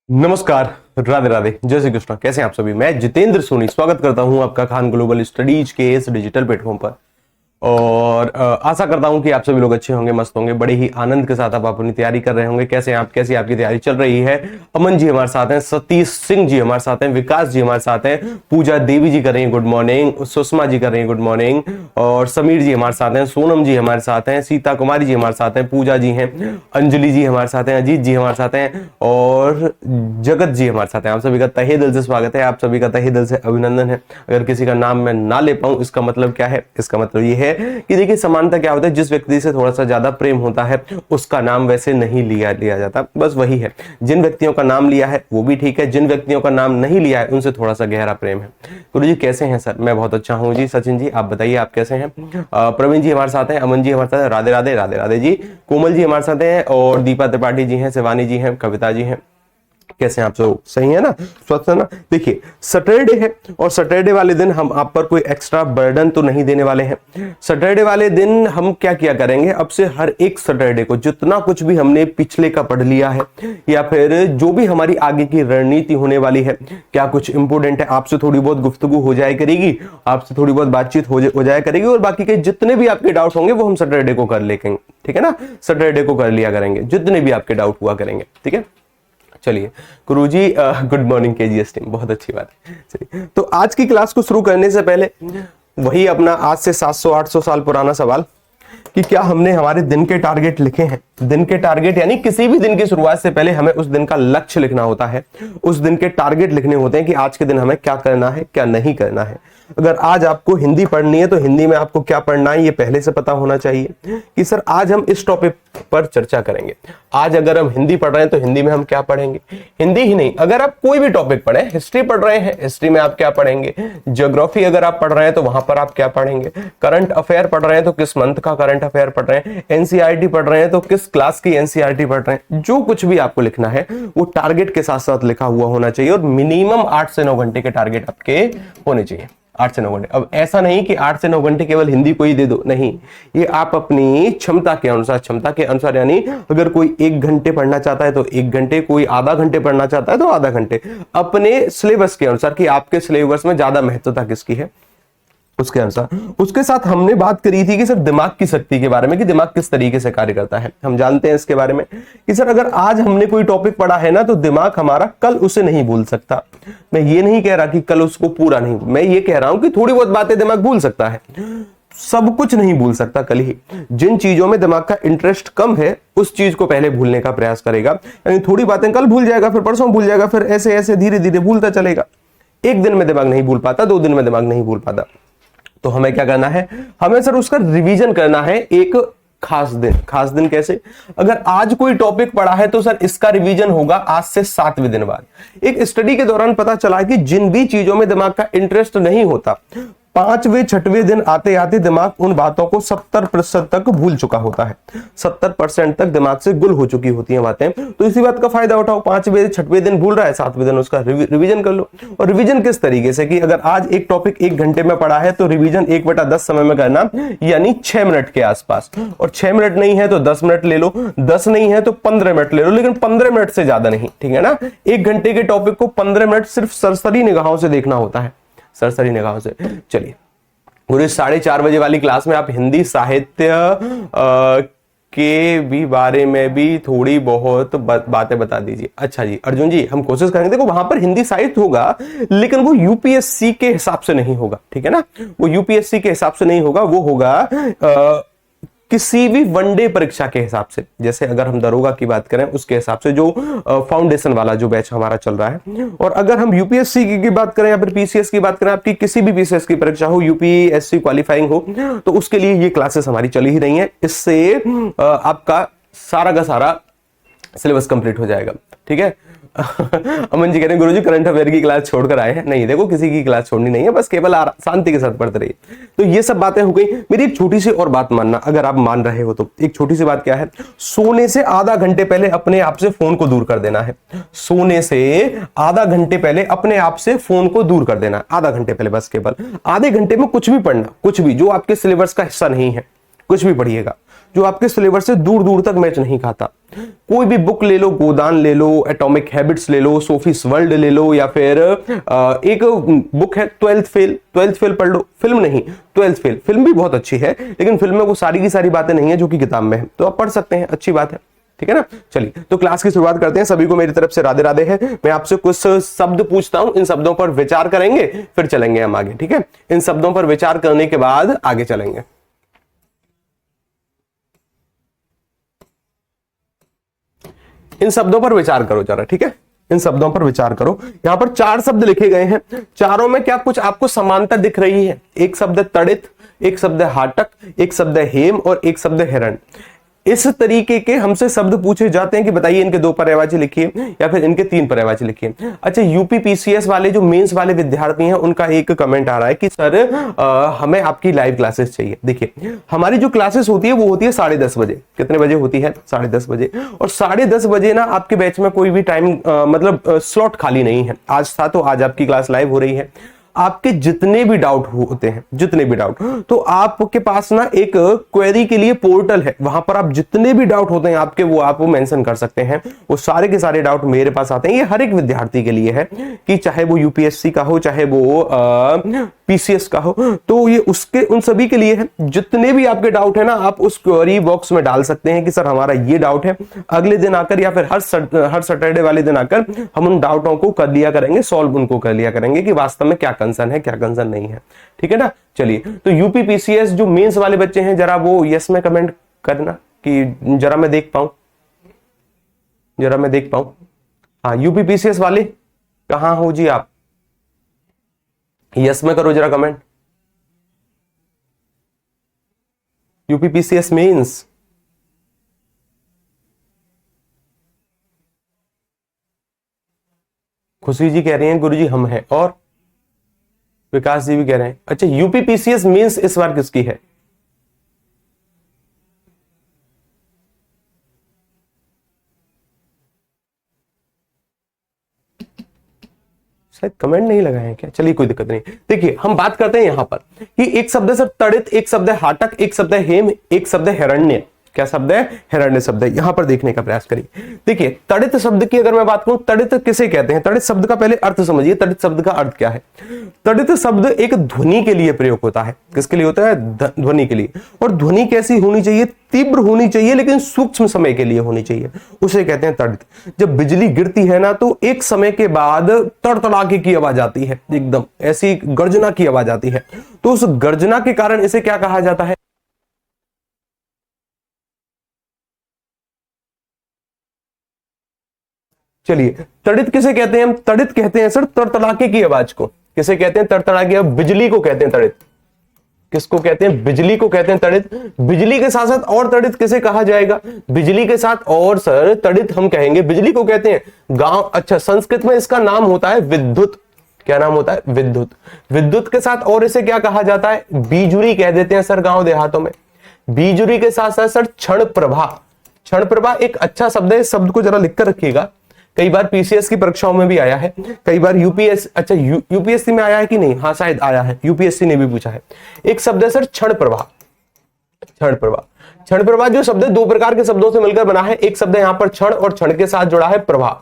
नमस्कार, राधे राधे, जय श्री कृष्ण। कैसे हैं आप सभी? मैं जितेंद्र सोनी स्वागत करता हूं आपका खान ग्लोबल स्टडीज के इस डिजिटल प्लेटफॉर्म पर। और आशा करता हूं कि आप सभी लोग अच्छे होंगे, मस्त होंगे, बड़े ही आनंद के साथ आप अपनी तैयारी कर रहे होंगे। कैसे आप, कैसी आपकी तैयारी चल रही है? अमन जी हमारे साथ हैं, सतीश सिंह जी हमारे साथ हैं, विकास जी हमारे साथ हैं, पूजा देवी जी कर रही हैं गुड मॉर्निंग, सुषमा जी कर रही हैं गुड मॉर्निंग, और समीर जी हमारे साथ हैं, सोनम जी हमारे साथ हैं, सीता कुमारी जी हमारे साथ हैं, पूजा जी हैं, अंजलि जी हमारे साथ हैं, अजीत जी हमारे साथ हैं, और जगत जी हमारे साथ हैं। आप सभी का तहे दिल से स्वागत है, आप सभी का तहे दिल से अभिनंदन है। अगर किसी का नाम मैं ना ले पाऊं, इसका मतलब क्या है? इसका मतलब ये है कि देखिए, समानता क्या होता है, जिस व्यक्ति से थोड़ा सा ज्यादा प्रेम होता है उसका नाम वैसे नहीं लिया जाता, बस वही है। जिन व्यक्तियों का नाम लिया है वो भी ठीक है, जिन व्यक्तियों का नाम नहीं लिया है उनसे थोड़ा सा गहरा प्रेम है। गुरु जी कैसे हैं? सर मैं बहुत अच्छा हूं जी। सचिन जी आप बताइए, आप कैसे हैं? प्रवीण जी हमारे साथ हैं, अमन जी हमारे साथ हैं, राधे राधे राधे राधे जी, कोमल जी हमारे साथ हैं, और दीपा त्रिपाठी जी हैं, शिवानी जी हैं, कविता जी हैं। कैसे हैं आप सब? सही है ना? स्वस्थ है ना? देखिए, सैटरडे है और सैटरडे वाले दिन हम आप पर कोई एक्स्ट्रा बर्डन तो नहीं देने वाले हैं। सैटरडे वाले दिन हम क्या किया करेंगे, अब से हर एक सैटरडे को जितना कुछ भी हमने पिछले का पढ़ लिया है या फिर जो भी हमारी आगे की रणनीति होने वाली है, क्या कुछ इंपोर्टेंट है, आपसे थोड़ी बहुत गुफ्तगू हो जाए करेगी, आपसे थोड़ी बहुत बातचीत हो जाए करेगी, और बाकी के जितने भी आपके डाउट होंगे वो हम सैटरडे को कर लेंगे। ठीक है ना? सैटरडे को कर लिया करेंगे जितने भी आपके डाउट हुआ करेंगे। ठीक है, चलिए गुरुजी, गुड मॉर्निंग केजीएस टीम, बहुत अच्छी बात है। चलिए, तो आज की क्लास को शुरू करने से पहले वही अपना आज से 700-800 साल पुराना सवाल कि क्या हमने हमारे दिन के टारगेट लिखे हैं? दिन के टारगेट यानी किसी भी दिन की शुरुआत से पहले हमें उस दिन का लक्ष्य लिखना होता है, उस दिन के टारगेट लिखने होते हैं कि आज के दिन हमें क्या करना है, क्या नहीं करना है। अगर आज आपको हिंदी पढ़नी है तो हिंदी में आपको क्या पढ़ना है ये पहले से पता होना चाहिए कि सर आज हम इस टॉपिक पर चर्चा करेंगे। आज अगर हम हिंदी पढ़ रहे हैं तो हिंदी में हम क्या पढ़ेंगे? हिंदी ही नहीं, अगर आप कोई भी टॉपिक पढ़े, हिस्ट्री पढ़ रहे हैं, हिस्ट्री में आप क्या पढ़ेंगे? ज्योग्राफी अगर आप पढ़ रहे हैं तो वहां पर आप क्या पढ़ेंगे? करंट अफेयर पढ़ रहे हैं तो किस मंथ का करंट अफेयर पढ़ रहे हैं? एनसीईआरटी पढ़ रहे हैं तो किस क्लास की एनसीईआरटी पढ़ रहे हैं? जो कुछ भी आपको लिखना है वो टारगेट के साथ साथ लिखा हुआ होना चाहिए, और मिनिमम 8 से 9 घंटे के टारगेट आपके होने चाहिए। 8 से 9 घंटे। अब ऐसा नहीं कि 8 से 9 घंटे केवल हिंदी को ही दे दो, नहीं, ये आप अपनी क्षमता के अनुसार यानी अगर कोई 1 घंटे पढ़ना चाहता है तो 1 घंटे, कोई आधा घंटे पढ़ना चाहता है तो आधा घंटे, अपने सिलेबस के अनुसार कि आपके सिलेबस में ज्यादा महत्वता किसकी है उसके अनुसार। उसके साथ हमने बात करी थी कि सर दिमाग की शक्ति के बारे में, कि दिमाग किस तरीके से कार्य करता है। हम जानते हैं इसके बारे में कि सर अगर आज हमने कोई टॉपिक पढ़ा है ना तो दिमाग हमारा कल उसे नहीं भूल सकता। मैं ये नहीं कह रहा कि कल उसको पूरा नहीं, मैं ये कह रहा हूं कि थोड़ी बहुत बातें दिमाग भूल सकता है, सब कुछ नहीं भूल सकता कल ही। जिन चीजों में दिमाग का इंटरेस्ट कम है उस चीज को पहले भूलने का प्रयास करेगा, यानी थोड़ी बातें कल भूल जाएगा, फिर परसों भूल जाएगा, फिर ऐसे ऐसे धीरे धीरे भूलता चलेगा। एक दिन में दिमाग नहीं भूल पाता, 2 दिन में दिमाग नहीं भूल पाता। तो हमें क्या करना है? हमें सर उसका रिवीजन करना है एक खास दिन कैसे? अगर आज कोई टॉपिक पढ़ा है तो सर इसका रिवीजन होगा आज से 7वें दिन बाद। एक स्टडी के दौरान पता चला कि जिन भी चीजों में दिमाग का इंटरेस्ट नहीं होता, 5वें 6वें दिन आते आते दिमाग उन बातों को 70% तक भूल चुका होता है। 70% तक दिमाग से गुल हो चुकी होती हैं बातें। तो इसी बात का फायदा उठाओ, 5वें 6वें दिन भूल रहा है, 7वें दिन उसका रिवीजन कर लो। और रिवीजन किस तरीके से कि अगर आज एक टॉपिक 1 घंटे में पढ़ा है तो रिवीजन 1/10 समय में करना, यानी 6 मिनट के आसपास। और 6 मिनट नहीं है तो 10 मिनट ले लो, 10 नहीं है तो 15 मिनट ले लो, लेकिन 15 मिनट से ज्यादा नहीं। ठीक है ना? 1 घंटे के टॉपिक को 15 मिनट सिर्फ सरसरी निगाहों से देखना होता है, सरसरी निगाहों से। चलिए गुरु, 4:30 बजे वाली क्लास में आप हिंदी साहित्य के भी बारे में भी थोड़ी बहुत बातें बता दीजिए। अच्छा जी अर्जुन जी, हम कोशिश करेंगे। देखो वहां पर हिंदी साहित्य होगा लेकिन वो यूपीएससी के हिसाब से नहीं होगा। ठीक है ना? वो यूपीएससी के हिसाब से नहीं होगा, वो होगा किसी भी वनडे परीक्षा के हिसाब से। जैसे अगर हम दरोगा की बात करें उसके हिसाब से, जो फाउंडेशन वाला जो बैच हमारा चल रहा है। और अगर हम यूपीएससी की बात करें या फिर पीसीएस की बात करें, आपकी किसी भी पीसीएस की परीक्षा हो, यूपीएससी क्वालिफाइंग हो, तो उसके लिए ये क्लासेस हमारी चली ही रही हैं। इससे आपका सारा का सारा सिलेबस कंप्लीट हो जाएगा। ठीक है? अमन जी कह रहे हैं गुरुजी करंट अफेयर की क्लास छोड़कर आए हैं। नहीं, देखो किसी की क्लास छोड़नी नहीं है, बस केवल शांति के साथ पढ़ते रहिए। तो ये सब बातें हो गई। मेरी एक छोटी सी और बात मानना, अगर आप मान रहे हो तो। एक छोटी सी बात क्या है? सोने से आधा घंटे पहले अपने आप से फोन को दूर कर देना है। सोने से आधा घंटे पहले अपने आप से फोन को दूर कर देना, आधा घंटे पहले, बस केवल आधे घंटे में कुछ भी पढ़ना, कुछ भी जो आपके सिलेबस का हिस्सा नहीं है, कुछ भी पढ़िएगा जो आपके सिलेबस से दूर दूर तक मैच नहीं खाता। कोई भी बुक ले लो, गोदान ले लो, एटॉमिक हैबिट्स ले लो, सोफीज वर्ल्ड ले लो, या फिर एक बुक है 12th फेल, 12th फेल पढ़ लो। फिल्म नहीं, 12th फेल फिल्म भी बहुत अच्छी है, लेकिन फिल्म में वो सारी की सारी बातें नहीं है जो कि किताब में है, तो आप पढ़ सकते हैं, अच्छी बात है, ठीक है ना। चलिए तो क्लास की शुरुआत करते हैं। सभी को मेरी तरफ से राधे राधे है। मैं आपसे कुछ शब्द पूछता हूं, इन शब्दों पर विचार करेंगे, फिर चलेंगे हम आगे, ठीक है। इन शब्दों पर विचार करने के बाद आगे चलेंगे। इन शब्दों पर विचार करो जरा, ठीक है, इन शब्दों पर विचार करो। यहां पर 4 शब्द लिखे गए हैं, चारों में क्या कुछ आपको समानता दिख रही है? एक शब्द है तड़ित, एक शब्द है हाटक, एक शब्द है हेम और एक शब्द है हिरण। इस तरीके के हमसे शब्द पूछे जाते हैं कि बताइए इनके 2 पर्यायवाची लिखिए या फिर इनके 3 पर्यायवाची लिखिए। अच्छा, यूपी पीसीएस वाले जो मेंस वाले विद्यार्थी हैं, उनका एक कमेंट आ रहा है कि सर हमें आपकी लाइव क्लासेस चाहिए। देखिए, हमारी जो क्लासेस होती है वो होती है 10:30 बजे। कितने बजे होती है? 10:30 बजे। और 10:30 बजे ना आपके बैच में कोई भी टाइम मतलब स्लॉट खाली नहीं है। आज था तो आज आपकी क्लास लाइव हो रही है। आपके जितने भी डाउट होते हैं, जितने भी डाउट, तो आपके पास ना एक क्वेरी के लिए पोर्टल है, वहां पर आप जितने भी डाउट होते हैं आपके, वो आप मेंशन कर सकते हैं। वो सारे के सारे डाउट मेरे पास आते हैं। ये हर एक विद्यार्थी के लिए है, कि चाहे वो यूपीएससी का हो, चाहे वो पीसीएस का हो, तो ये उसके उन सभी के लिए है। जितने भी आपके डाउट है ना, आप उस क्वेरी बॉक्स में डाल सकते हैं कि सर हमारा ये डाउट है। अगले दिन आकर या फिर हर सैटरडे वाले दिन आकर हम उन डाउटों को कर लिया करेंगे, सॉल्व उनको कर लिया करेंगे कि वास्तव में क्या कंसर्न है, क्या कंसर्न नहीं है, ठीक है ना। चलिए, तो यूपी पीसीएस जो मेंस वाले बच्चे हैं, जरा वो यस में कमेंट करना कि जरा मैं देख पाऊं, जरा मैं देख पाऊं। हाँ, यूपी पीसीएस वाले कहां हो जी आप? यस में करो जरा कमेंट। यूपी पीसीएस मेंस, खुशी जी कह रही हैं गुरुजी हम हैं, और विकास जी भी कह रहे हैं। अच्छा, यूपी पीसीएस मेंस इस बार किसकी है? शायद कमेंट नहीं लगाए हैं क्या? चलिए कोई दिक्कत नहीं। देखिए, हम बात करते हैं यहां पर कि एक शब्द है सर तड़ित, एक शब्द है हाटक, एक शब्द है हेम, एक शब्द है हिरण्य। क्या शब्द है? हिरण्य शब्द है। यहां पर देखने का प्रयास करिए। देखिए, तड़ित शब्द की अगर मैं बात करूं, तड़ित किसे कहते हैं? तड़ित शब्द का पहले अर्थ समझिए। तड़ित शब्द का अर्थ क्या है? तड़ित शब्द एक ध्वनि के लिए प्रयोग होता है। किसके लिए होता है? ध्वनि के लिए। और ध्वनि कैसी होनी चाहिए? तीव्र होनी चाहिए, लेकिन सूक्ष्म समय के लिए होनी चाहिए, उसे कहते हैं तड़ित। जब बिजली गिरती है ना, तो एक समय के बाद तड़तड़ाके की आवाज आती है, एकदम ऐसी गर्जना की आवाज आती है, तो उस गर्जना के कारण इसे क्या कहा जाता है? चलिए, तड़ित किसे कहते हैं? हम तड़ित कहते हैं सर तड़तड़ाके की आवाज को। किसे कहते हैं? तड़तड़ाके। बिजली को कहते हैं तड़ित। किसको कहते हैं? बिजली को कहते हैं तड़ित। बिजली के साथ साथ और तड़ित किसे कहा जाएगा? बिजली के साथ और सर तड़ित हम कहेंगे, बिजली को कहते हैं गांव। अच्छा, संस्कृत में इसका नाम होता है विद्युत। क्या नाम होता है? विद्युत। विद्युत के साथ और इसे क्या कहा जाता है? बीजुरी कह देते हैं सर गांव देहातों में। बीजुरी के साथ साथ सर क्षण प्रभा। क्षण प्रभा एक अच्छा शब्द है, इस शब्द को जरा लिखकर रखिएगा। कई बार पीसीएस की परीक्षाओं में भी आया है, कई बार यूपीएस, अच्छा यूपीएससी में आया है कि नहीं? हाँ शायद आया है, यूपीएससी ने भी पूछा है। एक शब्द है सर क्षण प्रभा। क्षण प्रभा। क्षण प्रभा जो शब्द है 2 प्रकार के शब्दों से मिलकर बना है। एक शब्द है यहां पर क्षण, और क्षण के साथ जुड़ा है प्रभा,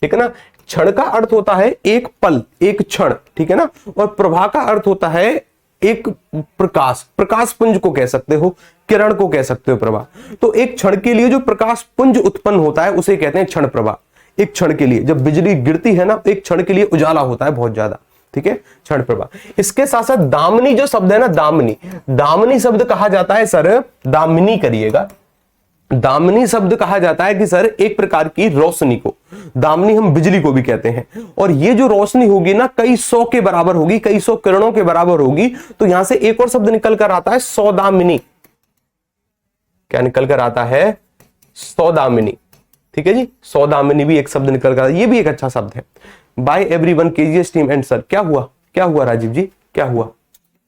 ठीक है ना। क्षण का अर्थ होता है एक पल, एक क्षण, ठीक है ना। और प्रभा का अर्थ होता है एक प्रकाश, प्रकाश पुंज को कह सकते हो, किरण को कह सकते हो प्रभा। तो एक क्षण के लिए जो प्रकाश पुंज उत्पन्न होता है उसे कहते हैं क्षण प्रभा। एक क्षण के लिए जब बिजली गिरती है ना, एक क्षण के लिए उजाला होता है बहुत ज्यादा, ठीक है, क्षण प्रभा। इसके साथ साथ दामिनी जो शब्द है ना, दामिनी, दामिनी शब्द कहा जाता है सर, दामिनी करिएगा, दामिनी शब्द कहा जाता है कि सर एक प्रकार की रोशनी को, दामिनी हम बिजली को भी कहते हैं। और ये जो रोशनी होगी ना, कई सौ के बराबर होगी, कई सौ किरणों के बराबर होगी। तो यहां से एक और शब्द निकल कर आता है सौदामिनी। क्या निकल कर आता है? सौदामिनी, ठीक है जी। सौदामिनी भी एक शब्द निकल कर, ये भी एक अच्छा शब्द है। Bye everyone KGS team and sir. क्या हुआ? क्या हुआ राजीव जी? क्या हुआ?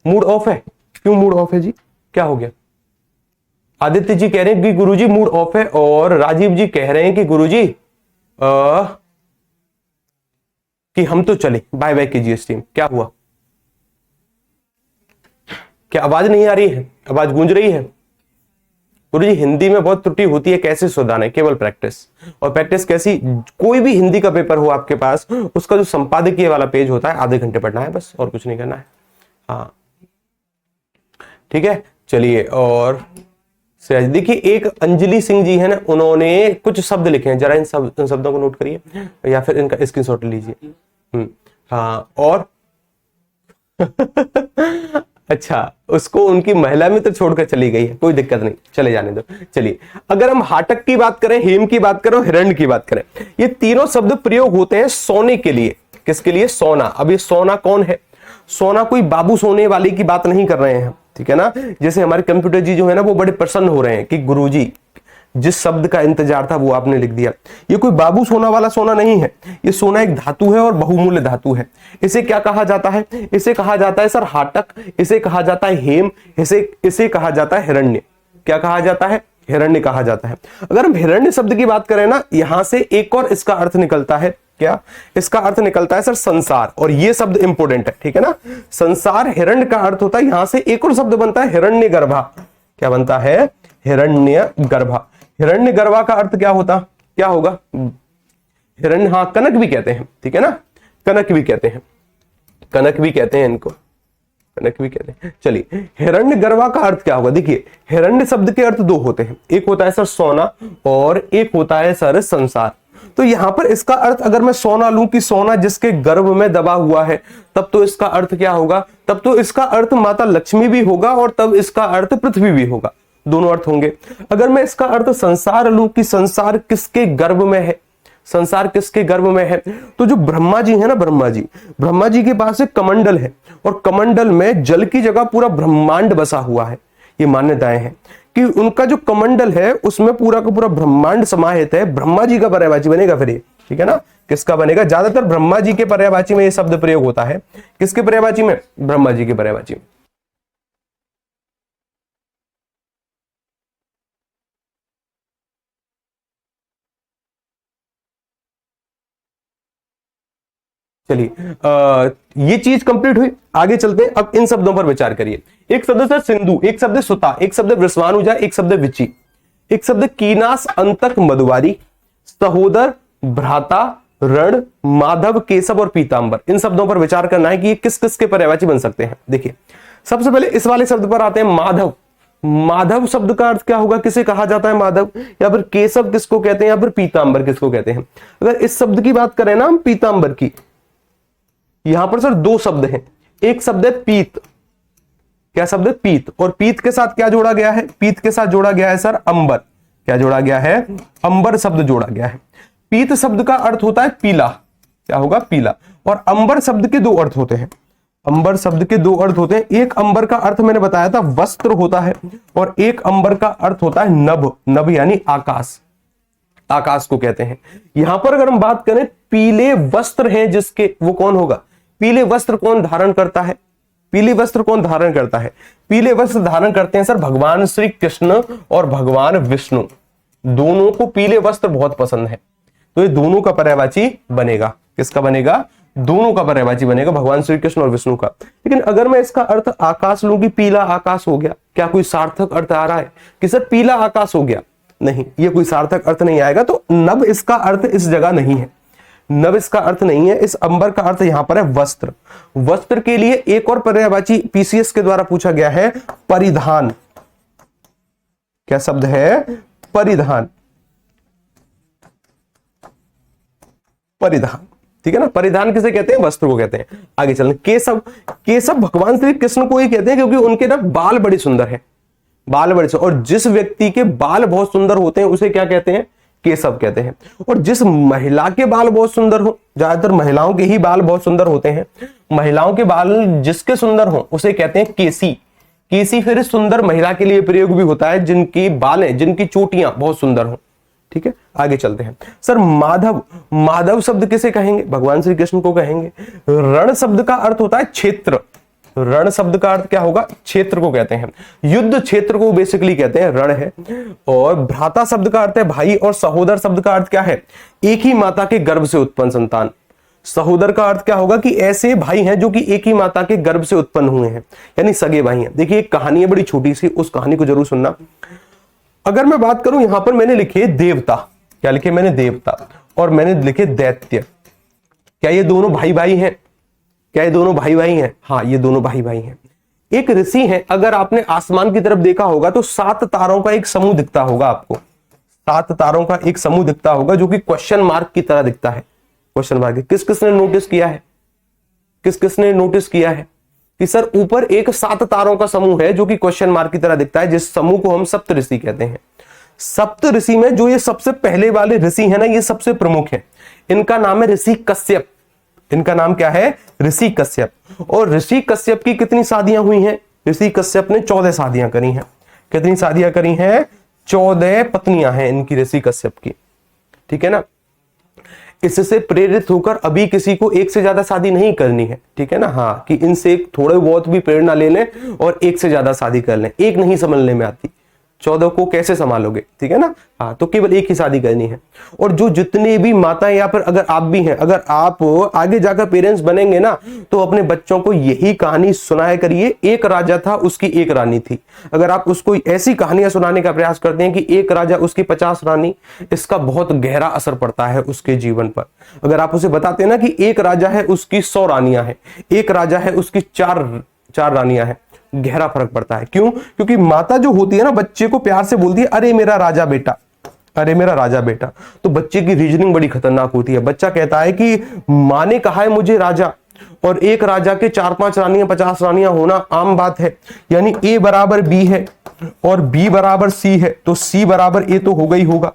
मूड ऑफ है? क्यों मूड ऑफ है जी? क्या हो गया? आदित्य जी कह रहे हैं कि गुरुजी मूड ऑफ है, और राजीव जी कह रहे हैं कि गुरुजी कि हम तो चले। Bye bye KGS team. क्या हुआ? क्या आवाज नहीं आ रही है? आवाज गूंज रही है? गुरु जी हिंदी में बहुत त्रुटि होती है, कैसे सुधारें? केवल प्रैक्टिस। और प्रैक्टिस कैसी? कोई भी हिंदी का पेपर हो आपके पास, उसका जो संपादकीय वाला पेज होता है आधे घंटे पढ़ना है बस, और कुछ नहीं करना है। हाँ ठीक है, चलिए। और देखिए एक अंजलि सिंह जी है ना, उन्होंने कुछ शब्द लिखे हैं, जरा इन शब्दों को नोट करिए या फिर इनका स्क्रीनशॉट लीजिए। हाँ और अच्छा, उसको उनकी महिला में तो छोड़कर चली गई है, कोई दिक्कत नहीं, चले जाने दो। चलिए, अगर हम हाटक की बात करें, हेम की बात करें, हिरण्य की बात करें, ये तीनों शब्द प्रयोग होते हैं सोने के लिए। किसके लिए? सोना। अब ये सोना कौन है? सोना कोई बाबू सोने वाले की बात नहीं कर रहे हैं, ठीक है ना। जैसे हमारे कंप्यूटर जी जो है ना, वो बड़े प्रसन्न हो रहे हैं कि गुरुजी जिस शब्द का इंतजार था वो आपने लिख दिया। ये कोई बाबू सोना वाला सोना नहीं है, ये सोना एक धातु है और बहुमूल्य धातु है। इसे क्या कहा जाता है? इसे कहा जाता है सर हाटक, इसे कहा जाता है हेम, इसे कहा जाता है हिरण्य। क्या कहा जाता है? हिरण्य कहा जाता है। अगर हम हिरण्य शब्द की बात करें ना, यहां से एक और इसका अर्थ निकलता है। क्या इसका अर्थ निकलता है? सर संसार। और ये शब्द इंपोर्टेंट है, ठीक है ना। संसार हिरण्य का अर्थ होता है, यहां से एक और शब्द बनता है हिरण्य गर्भा। क्या बनता है? हिरण्य गर्भा। हिरण्य गर्भा का अर्थ क्या होता? क्या होगा? हिरण्य, हाँ कनक भी कहते हैं, ठीक है ना, कनक भी कहते हैं, कनक भी कहते हैं इनको, कनक भी कहते हैं। चलिए, हिरण्य गर्भा का अर्थ क्या होगा? देखिए, हिरण्य शब्द के अर्थ दो होते हैं, एक होता है सर सोना और एक होता है सर संसार। तो यहां पर इसका अर्थ अगर मैं सोना लूं कि सोना जिसके गर्भ में दबा हुआ है, तब तो इसका अर्थ क्या होगा? तब तो इसका अर्थ माता लक्ष्मी भी होगा और तब इसका अर्थ पृथ्वी भी होगा, दोनों अर्थ होंगे। अगर मैं इसका अर्थ संसार लूं कि संसार किसके गर्भ में है, संसार किसके गर्भ में है, तो जो ब्रह्मा जी है ना, ब्रह्मा जी के पास एक कमंडल है और कमंडल में जल की जगह पूरा ब्रह्मांड बसा हुआ है। ये मान्यताएं हैं कि उनका जो कमंडल है उसमें पूरा का पूरा ब्रह्मांड समाहित है। ब्रह्मा जी का पर्यायवाची बनेगा फिर ये, ठीक है ना। किसका बनेगा? ज्यादातर ब्रह्मा जी के पर्यायवाची में ये शब्द प्रयोग होता है। किसके पर्यायवाची में? ब्रह्मा जी के पर्यायवाची में। चलिए, ये चीज कंप्लीट हुई, आगे चलते हैं। अब इन शब्दों पर विचार करिए। एक शब्द सर सिंधु, एक शब्द सुता, एक शब्द वृषवानुजा, एक शब्द विची, एक शब्द कीनास, अंतक, मधुवारी, सहोदर, भ्राता, रण, माधव, केशव और पीतांबर। इन शब्दों पर विचार करना है कि ये किस किस के पर्यायवाची बन सकते हैं। देखिए, सबसे पहले इस वाले शब्द पर आते हैं, माधव। माधव शब्द का अर्थ क्या होगा? किसे कहा जाता है माधव? या फिर केशव किसको कहते हैं? या फिर पीतांबर किसको कहते हैं? अगर इस शब्द की बात करें ना हम, पीतांबर की, यहां पर सर दो शब्द हैं। एक शब्द है पीत। क्या शब्द है? पीत। और पीत के साथ क्या जोड़ा गया है? पीत के साथ जोड़ा गया है सर अंबर। क्या जोड़ा गया है? अंबर शब्द जोड़ा गया है। पीत शब्द का अर्थ होता है पीला। क्या होगा? पीला। और अंबर शब्द के दो अर्थ होते हैं। अंबर शब्द के दो अर्थ होते हैं। एक अंबर का अर्थ मैंने बताया था वस्त्र होता है, और एक अंबर का अर्थ होता है नभ। नभ यानी आकाश, आकाश को कहते हैं। यहां पर अगर हम बात करें, पीले वस्त्र हैं जिसके, वो कौन होगा? पीले वस्त्र कौन धारण करता है? पीले वस्त्र कौन धारण करता है? पीले वस्त्र धारण करते हैं सर भगवान श्री कृष्ण और भगवान विष्णु। दोनों को पीले वस्त्र बहुत पसंद है, तो ये दोनों का पर्यायवाची बनेगा। किसका बनेगा? दोनों का पर्यायवाची बनेगा, भगवान श्री कृष्ण और विष्णु का। लेकिन अगर मैं इसका अर्थ आकाश लूं कि पीला आकाश हो गया, क्या कोई सार्थक अर्थ आ रहा है कि सर पीला आकाश हो गया? नहीं, ये कोई सार्थक अर्थ नहीं आएगा। तो नभ इसका अर्थ इस जगह नहीं है, नभ इसका अर्थ नहीं है। इस अंबर का अर्थ यहां पर है वस्त्र। वस्त्र के लिए एक और पर्यायवाची पीसीएस के द्वारा पूछा गया है, परिधान। क्या शब्द है? परिधान। परिधान, ठीक है ना। परिधान किसे कहते हैं? वस्त्र को कहते हैं। आगे चलते, केशव। केशव भगवान श्री कृष्ण को ही कहते हैं, क्योंकि उनके ना बाल बड़े सुंदर है, बाल बड़े सुंदर। और जिस व्यक्ति के बाल बहुत सुंदर होते हैं उसे क्या कहते हैं? केशव कहते हैं। और जिस महिला के बाल बहुत सुंदर हो, ज्यादातर महिलाओं के ही बाल बहुत सुंदर होते हैं, महिलाओं के बाल जिसके सुंदर हो उसे कहते हैं केसी। केसी फिर सुंदर महिला के लिए प्रयोग भी होता है जिनकी बालें, जिनकी चोटियां बहुत सुंदर हो, ठीक है। आगे चलते हैं सर, माधव। माधव शब्द किसे कहेंगे? भगवान श्री कृष्ण को कहेंगे। रण शब्द का अर्थ होता है क्षेत्र। रण शब्द का अर्थ क्या होगा? क्षेत्र को कहते हैं, युद्ध क्षेत्र को बेसिकली कहते हैं, रण है। और भ्राता शब्द का अर्थ है भाई, और सहोदर शब्द का अर्थ क्या है? एक ही माता के गर्भ से उत्पन्न संतान। सहोदर का अर्थ क्या होगा? कि ऐसे भाई हैं जो कि एक ही माता के गर्भ से उत्पन्न हुए हैं, यानी सगे भाई हैं। देखिए एक कहानी है बड़ी छोटी सी, उस कहानी को जरूर सुनना। अगर मैं बात करूं, यहां पर मैंने लिखे देवता, क्या लिखे मैंने देवता, और मैंने लिखे दैत्य। क्या ये दोनों भाई भाई हैं? क्या ये दोनों भाई भाई हैं? हाँ, ये दोनों भाई भाई हैं। एक ऋषि है, अगर आपने आसमान की तरफ देखा होगा तो 7 तारों का एक समूह दिखता होगा आपको, 7 तारों का एक समूह दिखता होगा जो कि क्वेश्चन मार्क की तरह दिखता है। क्वेश्चन मार्क किस किसने नोटिस किया है? किस किसने नोटिस किया है कि सर ऊपर एक 7 तारों का समूह है जो कि क्वेश्चन मार्क की तरह दिखता है, जिस समूह को हम सप्त ऋषि कहते हैं। सप्त ऋषि में जो ये सबसे पहले वाले ऋषि है ना, ये सबसे प्रमुख है। इनका नाम है ऋषि कश्यप। इनका नाम क्या है? ऋषि कश्यप। और ऋषि कश्यप की कितनी शादियां हुई हैं? ऋषि कश्यप ने 14 शादियां करी हैं। कितनी शादियां करी हैं? 14 पत्नियां हैं इनकी, ऋषि कश्यप की। ठीक है ना। इससे प्रेरित होकर अभी किसी को एक से ज्यादा शादी नहीं करनी है। ठीक है ना। हाँ, कि इनसे थोड़े बहुत भी प्रेरणा ले लें और एक से ज्यादा शादी कर लें। एक नहीं संभालने में आती, 14 को कैसे संभालोगे? ठीक है ना। हाँ, तो केवल एक ही शादी करनी है। और जो जितने भी माताएं, या फिर अगर आप भी हैं, अगर आप आगे जाकर पेरेंट्स बनेंगे ना, तो अपने बच्चों को यही कहानी सुनाया करिए, एक राजा था, उसकी एक रानी थी। अगर आप उसको ऐसी कहानियां सुनाने का प्रयास करते हैं कि एक राजा उसकी 50 रानी, इसका बहुत गहरा असर पड़ता है उसके जीवन पर। अगर आप उसे बताते हैं ना कि एक राजा है, उसकी 100 रानियां हैं, एक राजा है, उसकी 4 रानियां हैं, गहरा फर्क पड़ता है। क्यों? क्योंकि माता जो होती है ना, बच्चे को प्यार से बोलती है, अरे मेरा राजा बेटा, अरे मेरा राजा बेटा। तो बच्चे की रीजनिंग बड़ी खतरनाक होती है। बच्चा कहता है कि माँ ने कहा है मुझे राजा, और एक राजा के 4-5 रानियां, 50 रानियां होना आम बात है। यानी A बराबर B है और B बराबर C है, तो C बराबर A तो होगा ही होगा,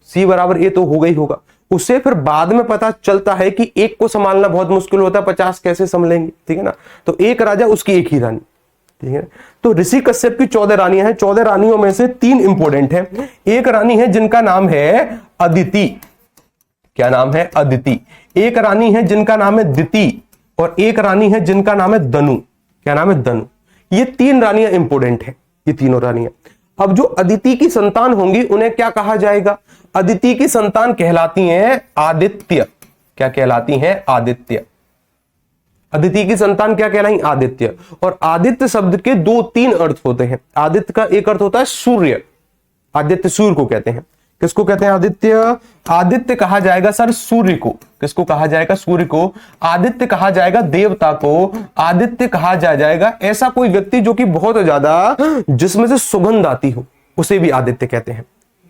C बराबर A तो होगा ही होगा। उसे फिर बाद में पता चलता है कि एक को संभालना बहुत मुश्किल होता है, 50 कैसे संभलेंगे? ठीक है ना। तो एक राजा, उसकी एक ही रानी। ठीक है। तो ऋषि कश्यप की 14 रानियां हैं। 14 रानियों में से 3 इंपोर्टेंट है। एक रानी है जिनका नाम है अदिति। क्या नाम है? अदिति। एक रानी है जिनका नाम है दिति, और एक रानी है जिनका नाम है दनु। क्या नाम है? दनु। ये 3 रानियां इंपोर्टेंट है, ये तीनों रानियां। अब जो अदिति की संतान होंगी उन्हें क्या कहा जाएगा? अदिति की संतान कहलाती हैं आदित्य। क्या कहलाती हैं? आदित्य। अदिति की संतान क्या कहलाई? आदित्य। और आदित्य शब्द के 2-3 अर्थ होते हैं। आदित्य का एक अर्थ होता है सूर्य, आदित्य सूर्य को कहते हैं। किसको कहते हैं? आदित्य। आदित्य कहा जाएगा सर सूर्य को। किसको कहा जाएगा? सूर्य को। आदित्य कहा जाएगा देवता को। आदित्य कहा जाएगा ऐसा कोई व्यक्ति जो कि बहुत ज्यादा जिसमें से सुगंध आती हो, उसे भी आदित्य कहते हैं।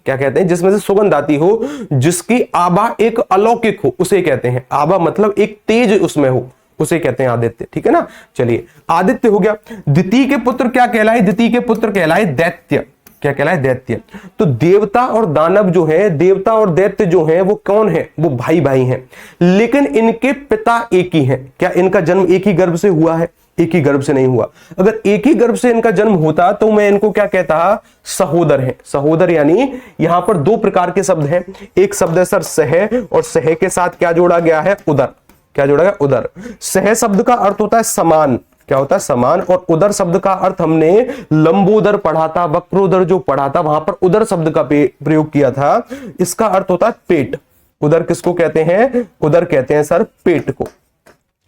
क्या कहते हैं? जिसमें से सुगंध आती हो, जिसकी आभा एक अलौकिक हो, उसे कहते हैं। आभा मतलब एक तेज उसमें हो, उसे कहते हैं आदित्य। ठीक है ना। चलिए, आदित्य हो गया। द्वितीय के पुत्र क्या कहलाए? द्वितीय के पुत्र कहलाए दैत्य। क्या कहलाए? दैत्य। तो देवता और दानव जो है, देवता और दैत्य जो है, वो कौन है? वो भाई भाई हैं, लेकिन इनके पिता एक ही हैं। क्या इनका जन्म एक ही गर्भ से हुआ है? एक ही गर्भ से नहीं हुआ। अगर एक ही गर्भ से इनका जन्म होता तो मैं इनको क्या कहता? सहोदर है। सहोदर यानी यहां पर 2 प्रकार के शब्द हैं। एक शब्द है सर सह, और सह के साथ क्या जोड़ा गया है? उदर। क्या जोड़ा गया? उदर। सह शब्द का अर्थ होता है समान। क्या होता है? समान। और उदर शब्द का अर्थ हमने लंबोदर पढ़ा था, वक्रोदर जो पढ़ा था, वहां पर उदर शब्द का प्रयोग किया था। इसका अर्थ होता है पेट। उदर किसको कहते हैं? उदर कहते हैं सर पेट को।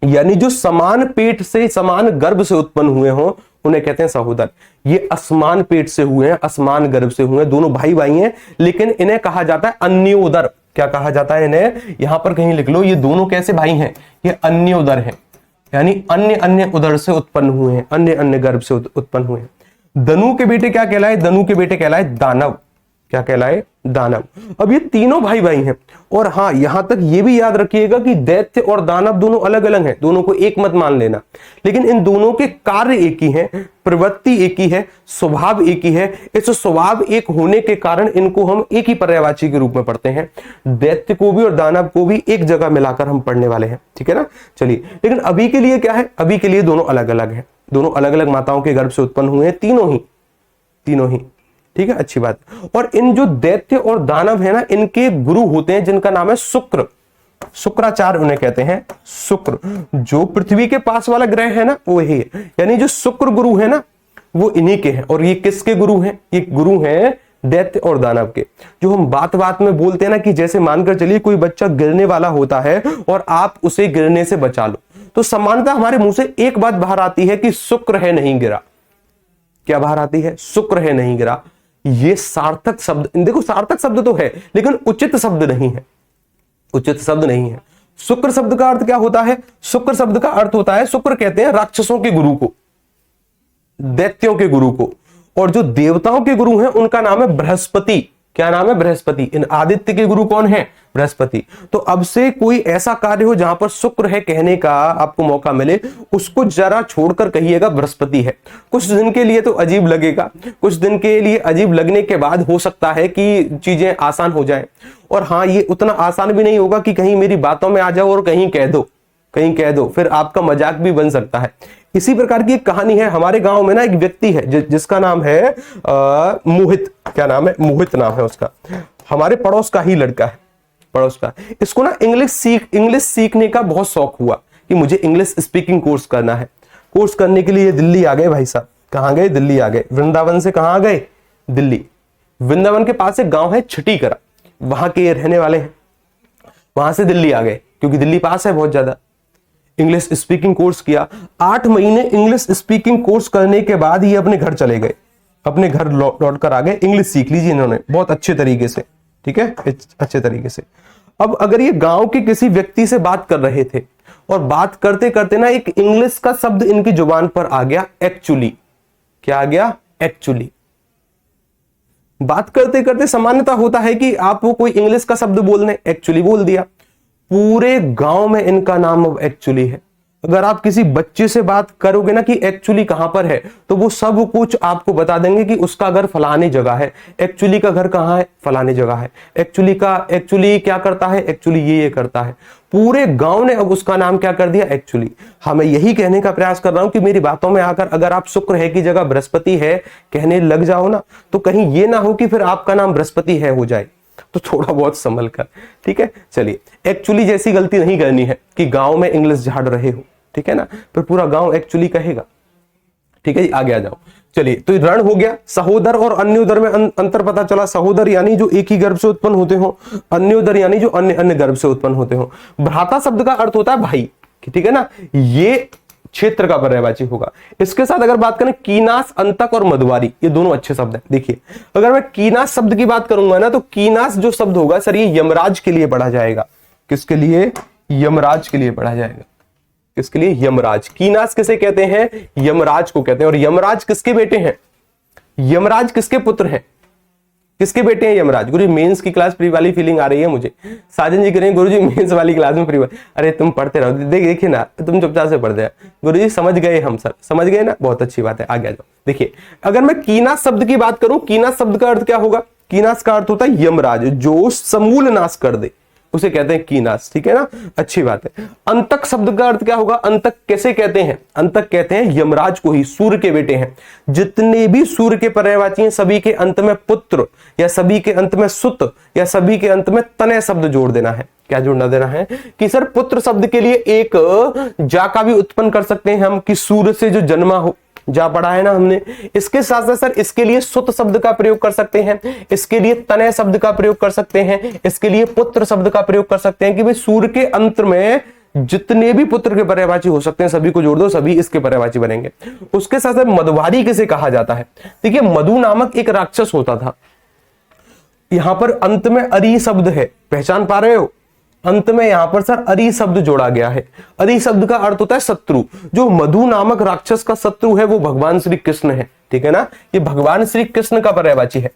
यानी जो समान पेट से, समान गर्भ से उत्पन्न हुए हों, उन्हें कहते हैं सहोदर। ये असमान पेट से हुए हैं, असमान गर्भ से हुए हैं, दोनों भाई भाई हैं, लेकिन इन्हें कहा जाता है अन्योदर। क्या कहा जाता है इन्हें? यहां पर कहीं लिख लो, ये दोनों कैसे भाई हैं? ये अन्योदर हैं, यानी अन्य अन्य उदर से उत्पन्न हुए हैं, अन्य अन्य गर्भ से उत्पन्न हुए हैं। दनु के बेटे क्या कहलाए? दनु के बेटे कहलाए दानव। क्या कहलाए? दानव। अब ये तीनों भाई भाई हैं। और हाँ, यहां तक ये भी याद रखिएगा कि दैत्य और दानव दोनों अलग अलग हैं, दोनों को एक मत मान लेना, लेकिन इन दोनों के कार्य एक ही हैं, प्रवृत्ति एक ही है, स्वभाव एक ही है। इस स्वभाव एक होने के कारण इनको हम एक ही पर्यायवाची के रूप में पढ़ते हैं। दैत्य को भी और दानव को भी एक जगह मिलाकर हम पढ़ने वाले हैं। ठीक है ना। चलिए, लेकिन अभी के लिए क्या है? अभी के लिए दोनों अलग अलग हैं, दोनों अलग अलग माताओं के गर्भ से उत्पन्न हुए हैं, तीनों ही। ठीक है, अच्छी बात। और इन जो दैत्य और दानव है ना, इनके गुरु होते हैं जिनका नाम है शुक्र। शुक्राचार्य उन्हें कहते हैं। शुक्र जो पृथ्वी के पास वाला ग्रह है ना, वो ही है। यानी जो शुक्र गुरु है ना, वो इन्हीं के हैं। और ये किसके गुरु हैं? ये गुरु हैं दैत्य और दानव के। जो हम बात बात में बोलते हैं ना, कि जैसे मानकर चलिए कोई बच्चा गिरने वाला होता है और आप उसे गिरने से बचा लो, तो समानता हमारे मुंह से एक बात बाहर आती है कि शुक्र है नहीं गिरा। क्या बाहर आती है? शुक्र है नहीं गिरा। ये सार्थक शब्द, देखो सार्थक शब्द तो है लेकिन उचित शब्द नहीं है, उचित शब्द नहीं है। शुक्र शब्द का अर्थ क्या होता है? शुक्र शब्द का अर्थ होता है, शुक्र कहते हैं राक्षसों के गुरु को, दैत्यों के गुरु को, और जो देवताओं के गुरु हैं उनका नाम है बृहस्पति। क्या नाम है? बृहस्पति। इन आदित्य के गुरु कौन है? बृहस्पति। तो अब से कोई ऐसा कार्य हो जहां पर शुक्र है कहने का आपको मौका मिले, उसको जरा छोड़कर कहिएगा बृहस्पति है। कुछ दिन के लिए तो अजीब लगेगा, कुछ दिन के लिए अजीब लगने के बाद हो सकता है कि चीजें आसान हो जाए। और हाँ, ये उतना आसान भी नहीं होगा कि कहीं मेरी बातों में आ जाओ और कहीं कह दो, कहीं कह दो, फिर आपका मजाक भी बन सकता है। इसी प्रकार की एक कहानी है। हमारे गांव में ना एक व्यक्ति है जिसका नाम है मोहित। क्या नाम है? मोहित नाम है उसका। हमारे पड़ोस का ही लड़का है, पड़ोस का। इसको ना इंग्लिश सीखने का बहुत शौक हुआ कि मुझे इंग्लिश स्पीकिंग कोर्स करना है। कोर्स करने के लिए दिल्ली आ गए भाई साहब। कहां गए? दिल्ली आ गए। वृंदावन से कहां गए? दिल्ली। वृंदावन के पास एक गांव है छठीकरा, वहां के रहने वाले हैं। वहां से दिल्ली आ गए क्योंकि दिल्ली पास है बहुत ज्यादा। इंग्लिश स्पीकिंग कोर्स किया। 8 महीने इंग्लिश स्पीकिंग कोर्स करने के बाद ये अपने घर चले गए, अपने घर लौट कर आ गए। इंग्लिश सीख लीजिए इन्होंने बहुत अच्छे तरीके से, ठीक है, अच्छे तरीके से। अब अगर ये गांव के किसी व्यक्ति से बात कर रहे थे और बात करते करते ना एक इंग्लिश का शब्द इनकी जुबान पर आ गया, एक्चुअली। क्या आ गया? एक्चुअली। बात करते करते सामान्यता होता है कि आप वो कोई इंग्लिश का शब्द बोलने, एक्चुअली बोल दिया। पूरे गांव में इनका नाम अब एक्चुअली है। अगर आप किसी बच्चे से बात करोगे ना कि एक्चुअली कहां पर है, तो वो सब कुछ आपको बता देंगे कि उसका घर फलाने जगह है, एक्चुअली का घर कहां है, फलाने जगह है, एक्चुअली क्या करता है, एक्चुअली ये करता है। पूरे गांव ने अब उसका नाम क्या कर दिया? एक्चुअली। हमें यही कहने का प्रयास कर रहा हूं कि मेरी बातों में आकर अगर आप शुक्र है की जगह बृहस्पति है कहने लग जाओ ना, तो कहीं ये ना हो कि फिर आपका नाम बृहस्पति है हो जाए। तो थोड़ा बहुत संभल कर, ठीक है। चलिए, एक्चुअली जैसी गलती नहीं करनी है कि गांव में इंग्लिश झाड़ रहे हो, ठीक है ना, फिर पूरा गांव एक्चुअली कहेगा, ठीक है जी। आगे आ जाओ। चलिए, तो रण हो गया। सहोदर और अन्योदर में अंतर पता चला। सहोदर यानी जो एक ही गर्भ से उत्पन्न होते हो, अन्योदर यानी जो अन्य अन्य गर्भ से उत्पन्न होते हो। भ्राता शब्द का अर्थ होता है भाई, ठीक है ना, ये क्षेत्र का पर्यायवाची होगा। इसके साथ अगर बात करें कीनास, अंतक और मधुवारी, ये दोनों अच्छे शब्द हैं। देखिए, अगर मैं कीनास शब्द की बात करूंगा ना, तो कीनास जो शब्द होगा सर, ये यमराज के लिए पढ़ा जाएगा। किसके लिए? यमराज के लिए पढ़ा जाएगा। किसके लिए? यमराज। कीनास किसे कहते हैं? यमराज को कहते हैं। और यमराज किसके बेटे हैं? यमराज किसके पुत्र हैं? किसके बेटे हैं यमराज? गुरु मेंस की क्लास प्री वाली फीलिंग आ रही है मुझे। साजन जी करें गुरुजी मेंस वाली क्लास में प्री वाली। अरे तुम पढ़ते रहो, देखिए ना, तुम चुपचाप से पढ़ते हैं। गुरुजी समझ गए हम सर, समझ गए ना, बहुत अच्छी बात है। आगे आ जाओ। देखिए, अगर मैं कीनास शब्द की बात करूं, कीनास शब्द का अर्थ क्या होगा? कीनास का अर्थ होता है यमराज, जो समूल नाश कर दे, उसे कहते हैं कीनास, ठीक है ना, अच्छी बात है। अंतक शब्द का अर्थ क्या होगा? अंतक कैसे कहते हैं? अंतक कहते हैं यमराज को ही, सूर्य के बेटे हैं। जितने भी सूर्य के पर्यायवाची हैं, सभी के अंत में पुत्र या सभी के अंत में सुत या सभी के अंत में तनय शब्द जोड़ देना है। क्या जोड़ना देना है? कि सर पुत्र शब्द के लिए एक जा का भी उत्पन्न कर सकते हैं हम, कि सूर्य से जो जन्मा हो, जा पढ़ा है ना हमने। इसके साथ साथ सर इसके लिए सुत शब्द का प्रयोग कर सकते हैं, इसके लिए तनय शब्द का प्रयोग कर सकते हैं, इसके लिए पुत्र शब्द का प्रयोग कर सकते हैं कि भाई सूर्य के अंत में जितने भी पुत्र के पर्यायवाची हो सकते हैं सभी को जोड़ दो, सभी इसके पर्यायवाची बनेंगे। उसके साथ साथ मधुवारी किसे कहा जाता है? देखिए, मधु नामक एक राक्षस होता था। यहां पर अंत में अरी शब्द है, पहचान पा रहे हो? अंत में यहां पर सर अरी शब्द जोड़ा गया है। अरी शब्द का अर्थ होता है शत्रु। जो मधु नामक राक्षस का शत्रु है वो भगवान श्री कृष्ण है, ठीक है ना। ये भगवान श्री कृष्ण का पर्यायवाची है।